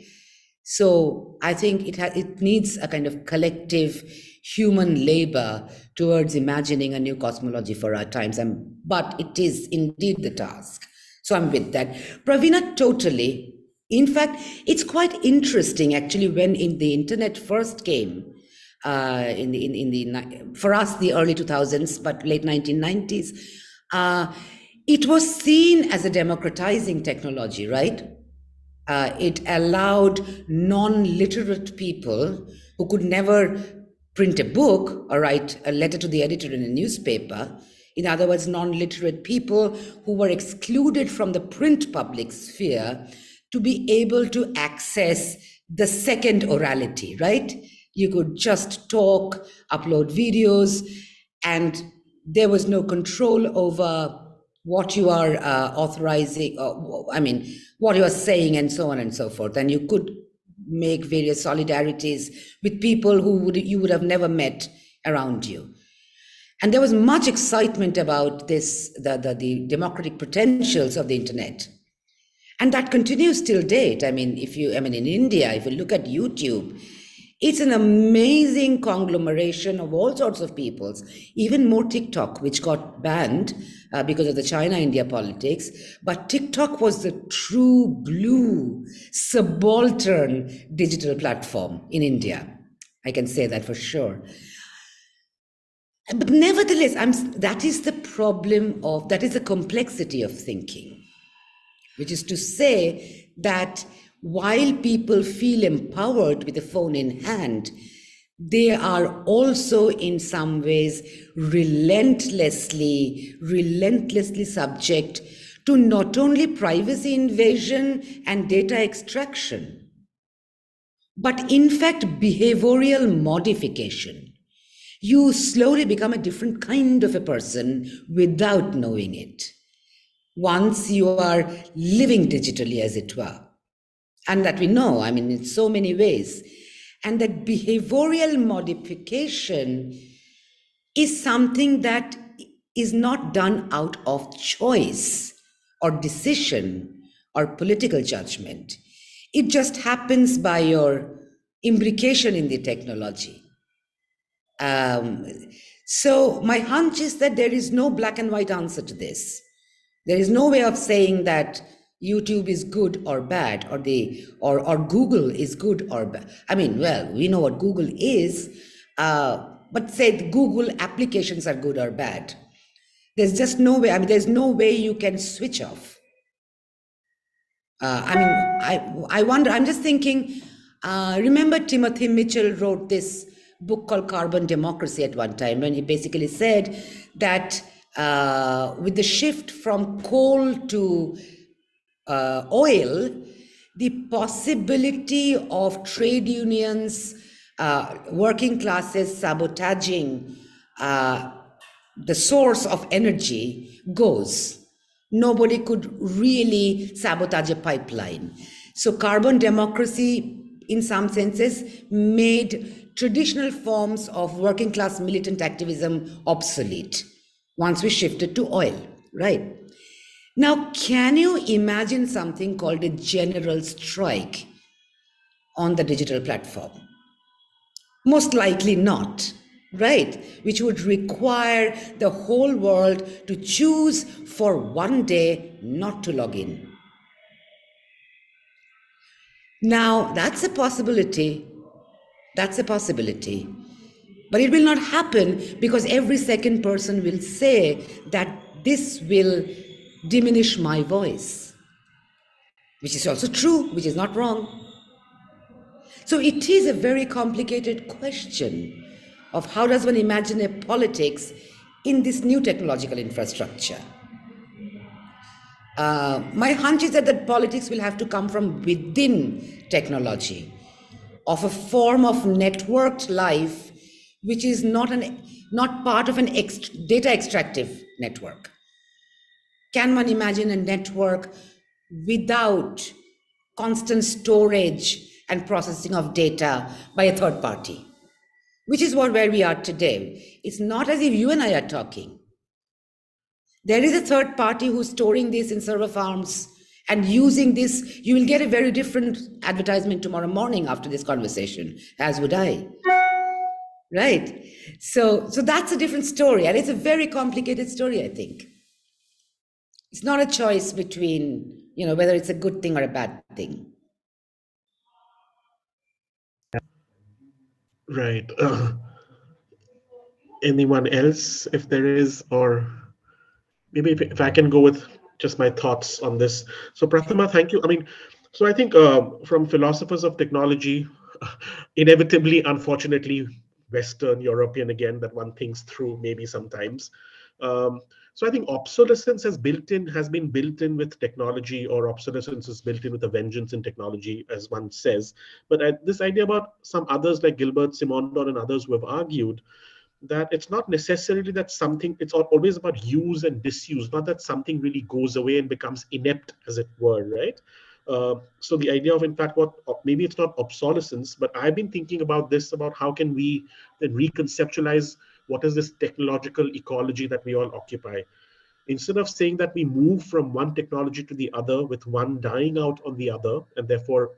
So I think it needs a kind of collective human labor towards imagining a new cosmology for our times. But it is indeed the task. So I'm with that. Pravina, totally. In fact, it's quite interesting actually when the internet first came, for us the early 2000s, but late 1990s, it was seen as a democratizing technology, right? It allowed non-literate people who could never print a book or write a letter to the editor in a newspaper, in other words, non-literate people who were excluded from the print public sphere, to be able to access the second orality, right? You could just talk, upload videos, and there was no control over what you are authorizing, what you are saying and so on and so forth. And you could make various solidarities with people who you would have never met around you. And there was much excitement about this, the democratic potentials of the internet. And that continues till date. In India, if you look at YouTube, it's an amazing conglomeration of all sorts of peoples, even more TikTok, which got banned because of the China-India politics. But TikTok was the true blue subaltern digital platform in India. I can say that for sure. But nevertheless, that is the problem that is the complexity of thinking, which is to say that while people feel empowered with a phone in hand, they are also in some ways relentlessly subject to not only privacy invasion and data extraction, but in fact behavioral modification. You slowly become a different kind of a person without knowing it, once you are living digitally, as it were. And that we know, I mean, in so many ways. And that behavioral modification is something that is not done out of choice or decision or political judgment. It just happens by your imbrication in the technology. So my hunch is that there is no black and white answer to this. There is no way of saying that YouTube is good or bad, or Google is good or bad. I mean, well, we know what Google is, but say the Google applications are good or bad. There's just no way. I mean, there's no way you can switch off. I mean, I wonder. I'm just thinking. Remember, Timothy Mitchell wrote this book called Carbon Democracy at one time, when he basically said that with the shift from coal to oil, the possibility of trade unions, working classes sabotaging the source of energy goes. Nobody could really sabotage a pipeline. So carbon democracy, in some senses, made traditional forms of working class militant activism obsolete once we shifted to oil, right? Now, can you imagine something called a general strike on the digital platform? Most likely not, right? Which would require the whole world to choose for one day not to log in. Now, that's a possibility. That's a possibility. But it will not happen because every second person will say that this will diminish my voice, which is also true, which is not wrong. So it is a very complicated question of how does one imagine a politics in this new technological infrastructure. My hunch is that the politics will have to come from within technology, of a form of networked life which is not part of an data extractive network. Can one imagine a network without constant storage and processing of data by a third party? Which is where we are today. It's not as if you and I are talking. There is a third party who's storing this in server farms and using this. You will get a very different advertisement tomorrow morning after this conversation, as would I. Right? So that's a different story, and it's a very complicated story, I think. It's not a choice between, whether it's a good thing or a bad thing. Right. Anyone else, if there is, or maybe if I can go with just my thoughts on this. So Prathama, thank you. I mean, so I think from philosophers of technology, inevitably, unfortunately, Western European again, that one thinks through maybe sometimes. So I think obsolescence has been built in with technology, or obsolescence is built in with a vengeance in technology, as one says. But this idea about some others like Gilbert Simondon and others who have argued that it's not necessarily that something, it's always about use and disuse, not that something really goes away and becomes inept, as it were, right? So the idea of, in fact, maybe it's not obsolescence, but I've been thinking about this, about how can we then reconceptualize what is this technological ecology that we all occupy. Instead of saying that we move from one technology to the other, with one dying out on the other, and therefore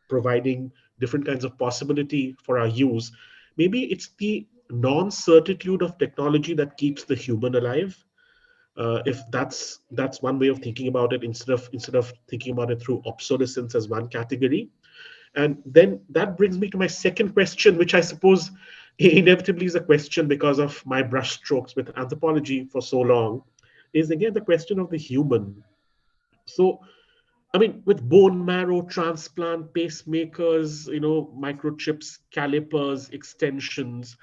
providing different kinds of possibility for our use, maybe it's the non-certitude of technology that keeps the human alive. If that's one way of thinking about it, instead of thinking about it through obsolescence as one category. And then that brings me to my second question, which I suppose inevitably is a question because of my brushstrokes with anthropology for so long, is again the question of the human. So I mean, with bone marrow transplant, pacemakers, microchips, calipers, extensions,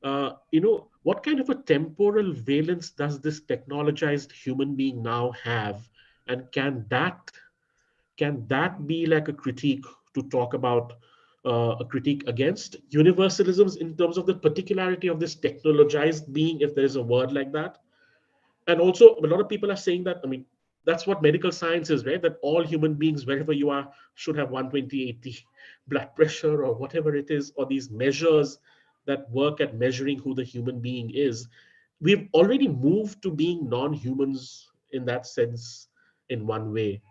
what kind of a temporal valence does this technologized human being now have? And can that be like a critique to talk about a critique against universalisms in terms of the particularity of this technologized being, if there is a word like that? And also, a lot of people are saying that, I mean, that's what medical science is, right? That all human beings, wherever you are, should have 120/80 blood pressure or whatever it is, or these measures that work at measuring who the human being is. We've already moved to being non-humans in that sense, in one way,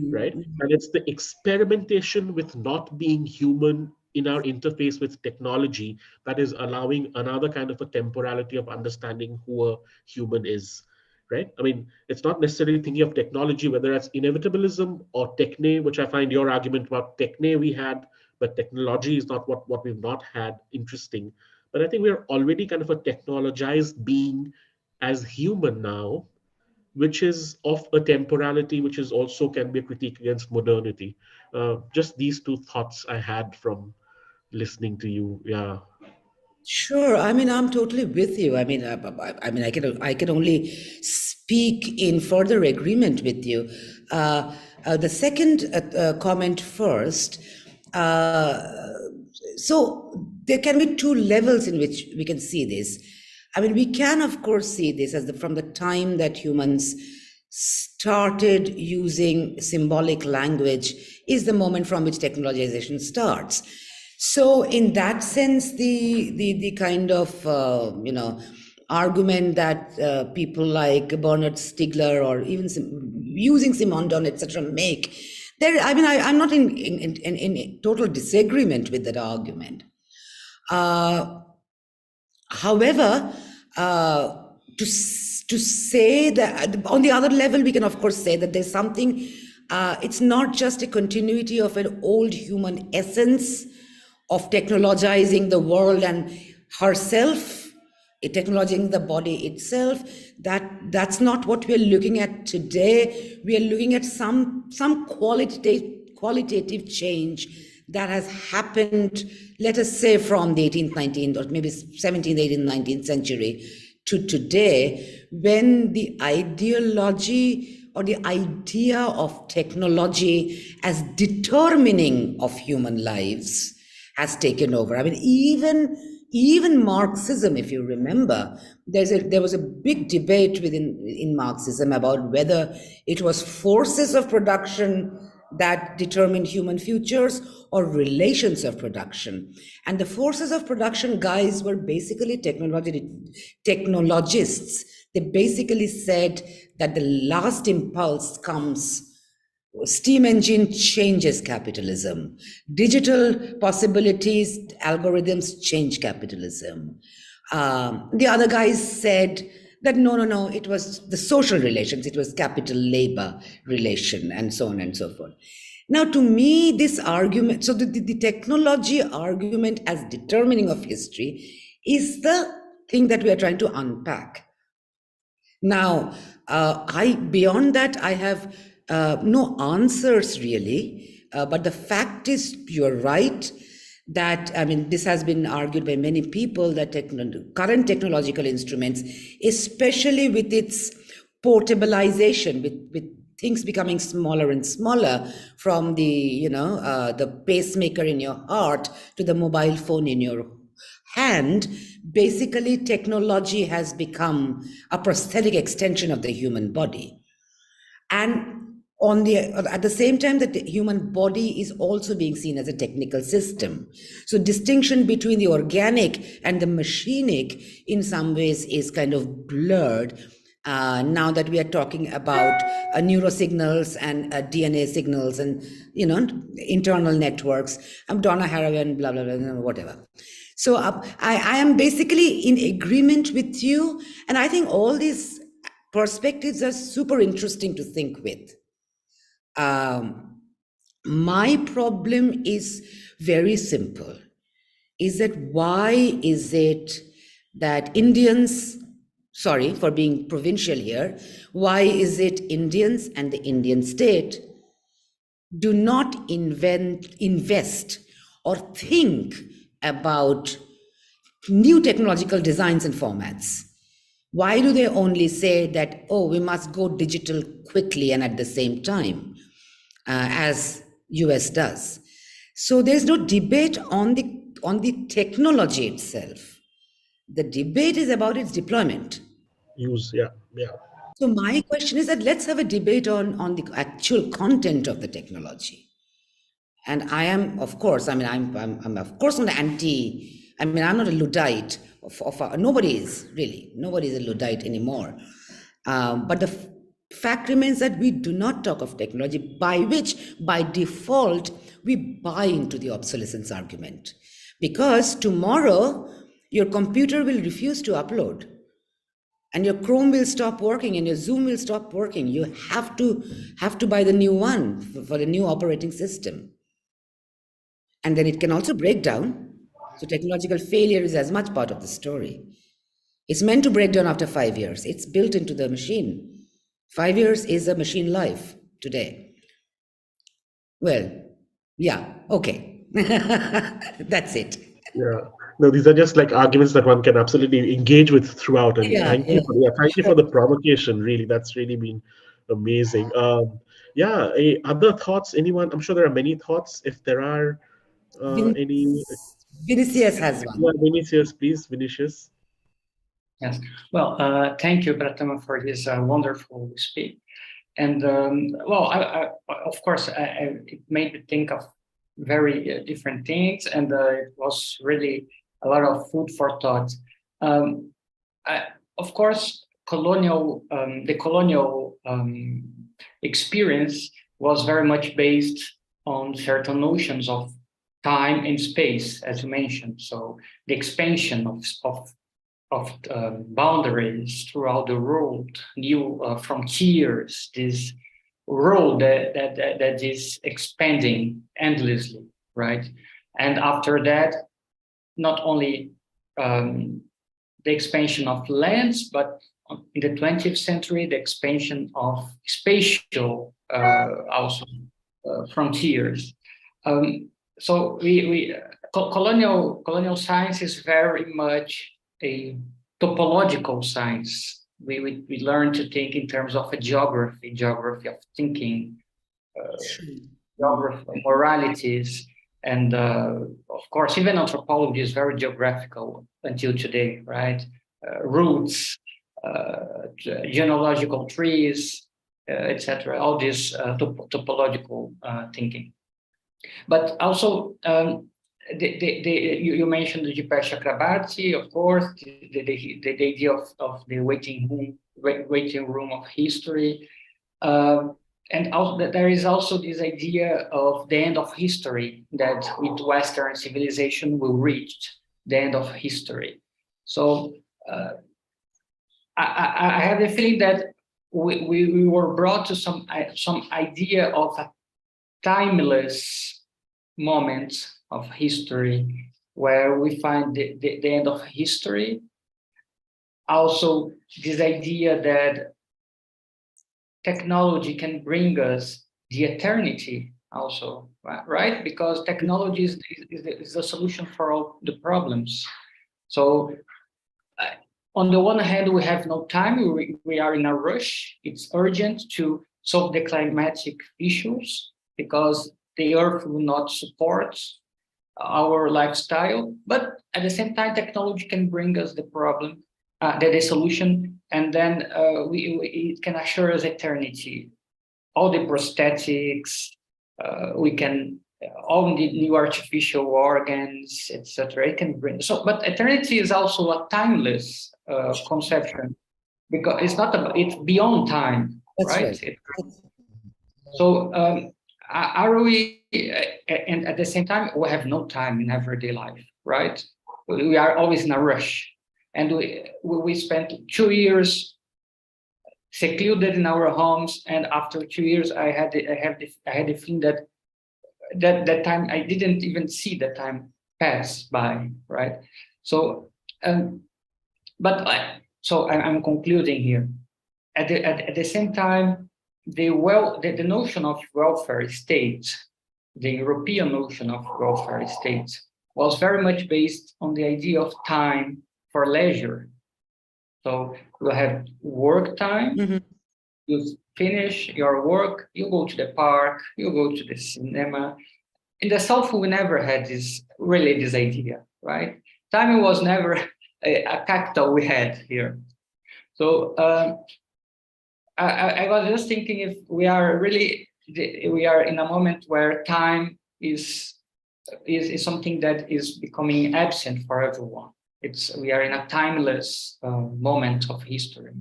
right? And it's the experimentation with not being human in our interface with technology that is allowing another kind of a temporality of understanding who a human is, right? I mean, it's not necessarily thinking of technology, whether that's inevitabilism or techne, which I find your argument about techne we had, but technology is not what we've not had, interesting. But I think we're already kind of a technologized being as human now, which is of a temporality, which is also can be a critique against modernity. Just these two thoughts I had from listening to you. Yeah. Sure. I mean, I'm totally with you. I mean, I can only speak in further agreement with you. The second comment first. So there can be two levels in which we can see this. I mean, we can, of course, see this as from the time that humans started using symbolic language is the moment from which technologization starts. So in that sense, the kind of argument that people like Bernard Stiegler or even using Simondon, etc., make there. I mean, I'm not in total disagreement with that argument. However, to say that on the other level, we can of course say that there's something. It's not just a continuity of an old human essence of technologizing the world and herself, technologizing the body itself. That's not what we're looking at today. We are looking at some qualitative change that has happened, let us say, from the 18th, 19th, or maybe 17th, 18th, 19th century to today, when the ideology or the idea of technology as determining of human lives has taken over. I mean, even Marxism, if you remember, there was a big debate in Marxism about whether it was forces of production that determined human futures or relations of production. And the forces of production guys were basically technologists. They basically said that the last impulse comes. Steam engine changes capitalism. Digital possibilities, algorithms change capitalism. The other guys said that no, it was the social relations, it was capital labor relation, and so on and so forth. Now, to me, this argument, so the technology argument as determining of history is the thing that we are trying to unpack. Now, beyond that, I have no answers really, but the fact is, you're right, that, I mean, this has been argued by many people that current technological instruments, especially with its portabilization, with things becoming smaller and smaller, from the pacemaker in your heart to the mobile phone in your hand, basically technology has become a prosthetic extension of the human body. And at the same time, that the human body is also being seen as a technical system. So distinction between the organic and the machinic in some ways is kind of blurred. Now that we are talking about neurosignals and DNA signals and internal networks, Donna Haraway, blah blah blah, whatever. So I am basically in agreement with you, and I think all these perspectives are super interesting to think with. My problem is very simple, is that why is it that Indians, sorry for being provincial here, why is it Indians and the Indian state do not invest or think about new technological designs and formats? Why do they only say that, oh, we must go digital quickly and at the same time, as US does? So there's no debate on the technology itself. The debate is about its deployment. Use, yeah. So my question is that let's have a debate on the actual content of the technology. And I am, of course, I'm of course on the I'm not a Luddite. Nobody is really. Nobody is a Luddite anymore. But the fact remains that we do not talk of technology, by which, by default, we buy into the obsolescence argument. Because tomorrow, your computer will refuse to upload. And your Chrome will stop working and your Zoom will stop working. You have to buy the new one for the new operating system. And then it can also break down. So technological failure is as much part of the story. It's meant to break down after 5 years. It's built into the machine. 5 years is a machine life today. Well, yeah, okay. That's it. Yeah. No, these are just like arguments that one can absolutely engage with throughout. And thank you for the provocation. Really, that's really been amazing. Other thoughts? Anyone? I'm sure there are many thoughts. If there are any, Vinicius has one. yeah, Vinicius, please, Vinicius. Yes. Well, thank you, Prathama, for this wonderful speech. And of course, it made me think of very different things, and it was really a lot of food for thought. Of course, the colonial experience was very much based on certain notions of time and space, as you mentioned. So the expansion of boundaries throughout the world, new frontiers, this world that is expanding endlessly, right? And after that, not only the expansion of lands, but in the 20th century, the expansion of spatial also frontiers. So colonial science is very much a topological science. We learn to think in terms of a geography of thinking, geography, moralities, and of course, even anthropology is very geographical until today, right? Roots, genealogical trees, etc. All this topological thinking. But also, you mentioned the Dipesh Chakrabarty, of course, the idea of the waiting room of history. And also, there is also this idea of the end of history, that with Western civilization will reach the end of history. So I have the feeling that we were brought to some idea of a timeless moment of history where we find the end of history. Also, this idea that technology can bring us the eternity also, right? Because technology is the solution for all the problems. So on the one hand, we have no time, we are in a rush. It's urgent to solve the climatic issues because the earth will not support our lifestyle. But at the same time, technology can bring us the problem, the solution, and then it can assure us eternity. All the prosthetics, we can, all the new artificial organs, etc. It can bring. So, but eternity is also a timeless conception because it's not about, it's beyond time. That's right? So are we, and at the same time, we have no time in everyday life, right? We are always in a rush. And we spent 2 years secluded in our homes, and after 2 years, I had the feeling that time, I didn't even see the time pass by, right? So, so I'm concluding here. At the same time, the notion of welfare state, the European notion of welfare state, was very much based on the idea of time for leisure. So you have work time, you finish your work, you go to the park, you go to the cinema. In the South, we never had this idea, right? Time was never a capital we had here. So I was just thinking if we are in a moment where time is something that is becoming absent for everyone. We are in a timeless moment of history.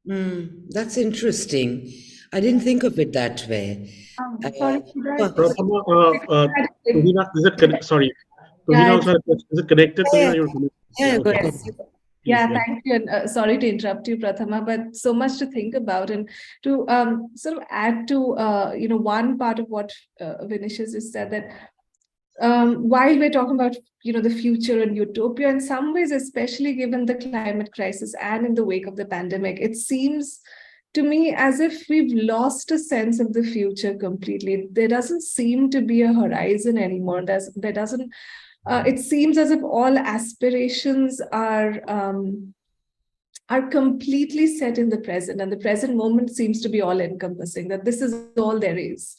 That's interesting. I didn't think of it that way. Sorry, Tuhina, is it connected? Sorry. Tuhina, is it connected? Yeah, okay. Yeah, thank you. And sorry to interrupt you, Prathama, but so much to think about. And to sort of add to, one part of what Vinicius has said, that while we're talking about, the future and utopia, in some ways, especially given the climate crisis and in the wake of the pandemic, it seems to me as if we've lost a sense of the future completely. There doesn't seem to be a horizon anymore. There doesn't. It seems as if all aspirations are completely set in the present, and the present moment seems to be all encompassing, that this is all there is.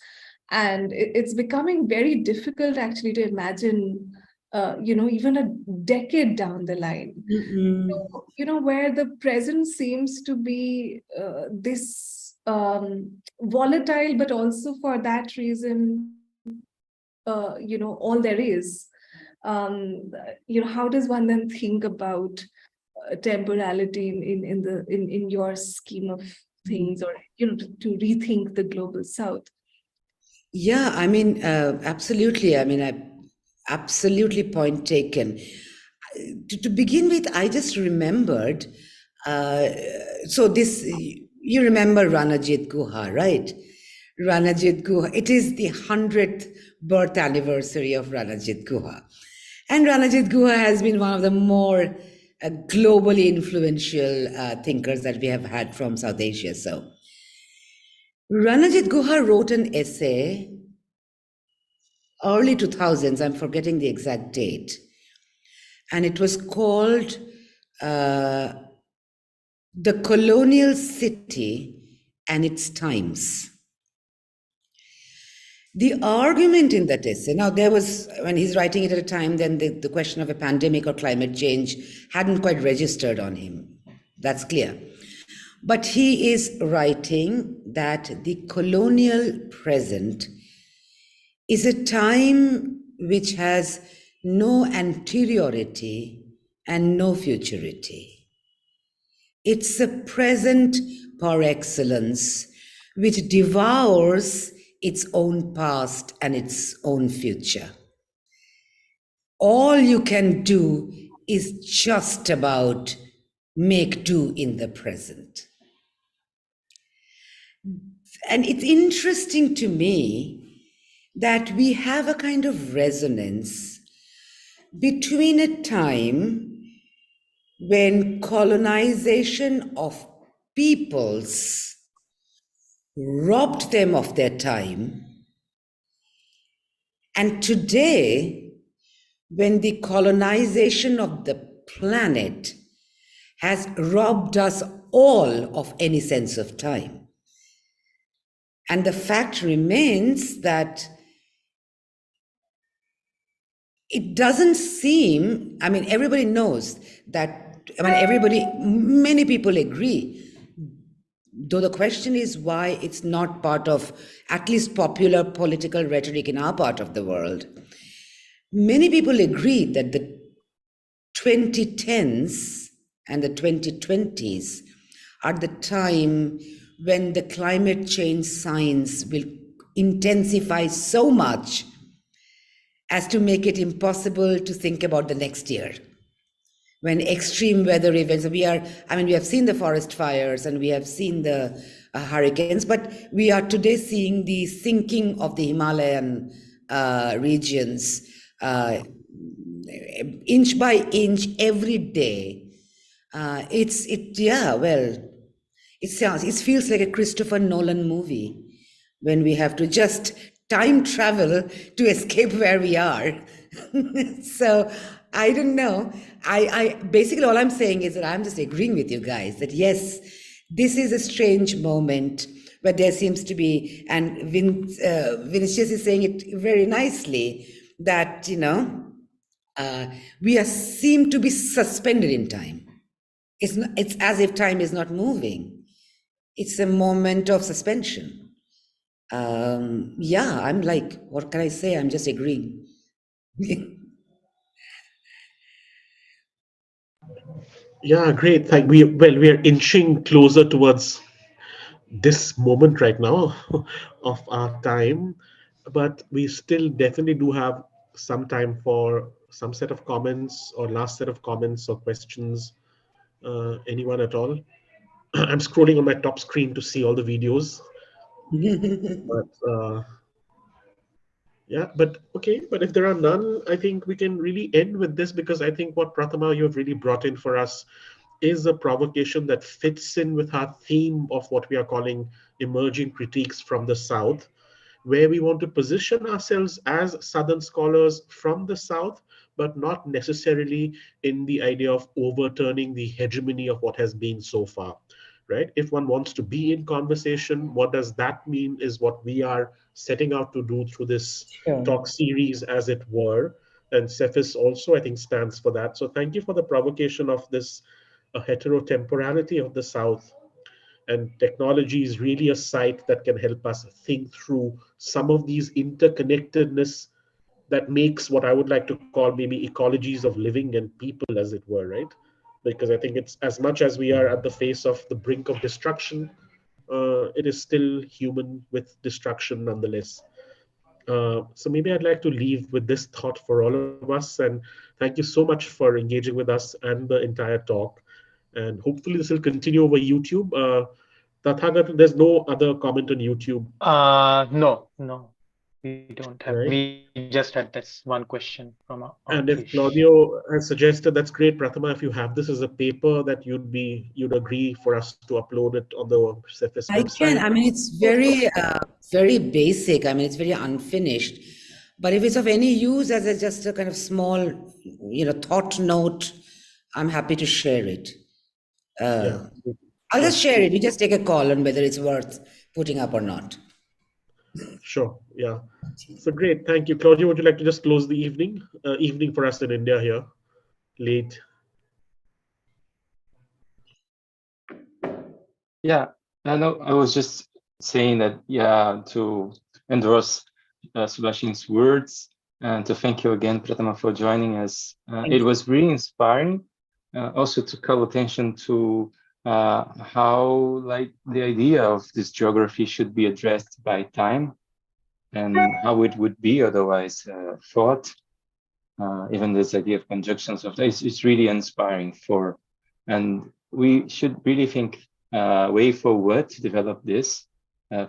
And it's becoming very difficult actually to imagine, even a decade down the line, where the present seems to be this volatile, but also for that reason, all there is. How does one then think about temporality in your scheme of things, or to rethink the global South? Yeah, I mean, absolutely. I mean, absolutely point taken. To begin with, I just remembered. You remember Ranajit Guha, right? Ranajit Guha. It is the 100th birth anniversary of Ranajit Guha. And Ranajit Guha has been one of the more globally influential thinkers that we have had from South Asia. So Ranajit Guha wrote an essay, early 2000s, I'm forgetting the exact date, and it was called The Colonial City and Its Times. The argument in that essay, now there was, when he's writing it at a time, then the question of a pandemic or climate change hadn't quite registered on him. That's clear. But he is writing that the colonial present is a time which has no anteriority and no futurity. It's a present par excellence which devours its own past and its own future. All you can do is just about make do in the present. And it's interesting to me that we have a kind of resonance between a time when colonization of peoples robbed them of their time, and today, when the colonization of the planet has robbed us all of any sense of time. And the fact remains that it doesn't seem, I mean, everybody knows that, many people agree, though the question is why it's not part of at least popular political rhetoric in our part of the world. Many people agree that the 2010s and the 2020s are the time when the climate change signs will intensify so much as to make it impossible to think about the next year. When extreme weather events, we have seen the forest fires and we have seen the hurricanes, but we are today seeing the sinking of the Himalayan regions inch by inch every day. It feels like a Christopher Nolan movie when we have to just time travel to escape where we are. So I don't know. I basically all I'm saying is that I'm just agreeing with you guys that yes, this is a strange moment, but there seems to be, and Vinicius is saying it very nicely, that we seem to be suspended in time. It's as if time is not moving. It's a moment of suspension. Yeah, I'm like, what can I say? I'm just agreeing. Yeah, great. We're inching closer towards this moment right now of our time, but we still definitely do have some time for some set of comments or last set of comments or questions. Anyone at all? I'm scrolling on my top screen to see all the videos, but yeah, but okay. But if there are none, I think we can really end with this, because I think what Prathama you have really brought in for us is a provocation that fits in with our theme of what we are calling emerging critiques from the South, where we want to position ourselves as Southern scholars from the South, but not necessarily in the idea of overturning the hegemony of what has been so far, right? If one wants to be in conversation, what does that mean is what we are setting out to do through this Sure. talk series, as it were. And SEPHIS also, I think, stands for that. So thank you for the provocation of this heterotemporality of the South. And technology is really a site that can help us think through some of these interconnectedness that makes what I would like to call maybe ecologies of living and people, as it were, right? Because I think it's as much as we are at the face of the brink of destruction, it is still human with destruction nonetheless. So maybe I'd like to leave with this thought for all of us. And thank you so much for engaging with us and the entire talk. And hopefully this will continue over YouTube. Tathagat, there's no other comment on YouTube, No, we don't have. right? We just had this one question from And if Krish. Claudio has suggested, that's great, Prathama. If you have this as a paper that you'd agree for us to upload it on the SEPHIS I can. website. I mean, it's very basic. I mean, it's very unfinished. But if it's of any use as just a kind of small, thought note, I'm happy to share it. Yeah, I'll sure. just share it. You just take a call on whether it's worth putting up or not. Sure. Yeah. So great. Thank you. Claudio, would you like to just close the evening? Evening for us in India here. Late. Yeah, I was just saying that, yeah, to endorse Subhashin's words and to thank you again, Prathama, for joining us. It was really inspiring. Also to call attention to how like the idea of this geography should be addressed by time and how it would be otherwise thought. Even this idea of conjunctions of it's really inspiring and we should really think way forward to develop this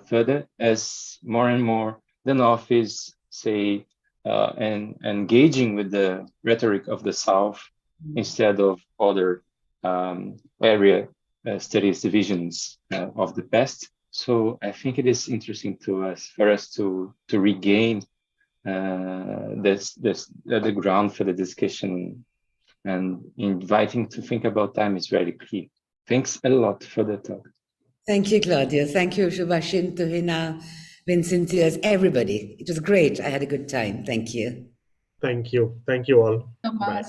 further as more and more the North is, say, and engaging with the rhetoric of the South instead of other area studies divisions of the past. So I think it is interesting for us to regain the ground for the discussion, and inviting to think about time is very key. Thanks a lot for the talk. Thank you, Claudia. Thank you, Subhashin, Tuhina, Vincentius, everybody. It was great. I had a good time. Thank you. Thank you. Thank you all. So Bye. much.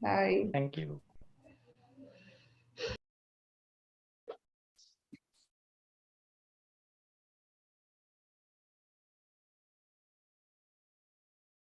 Bye. Thank you.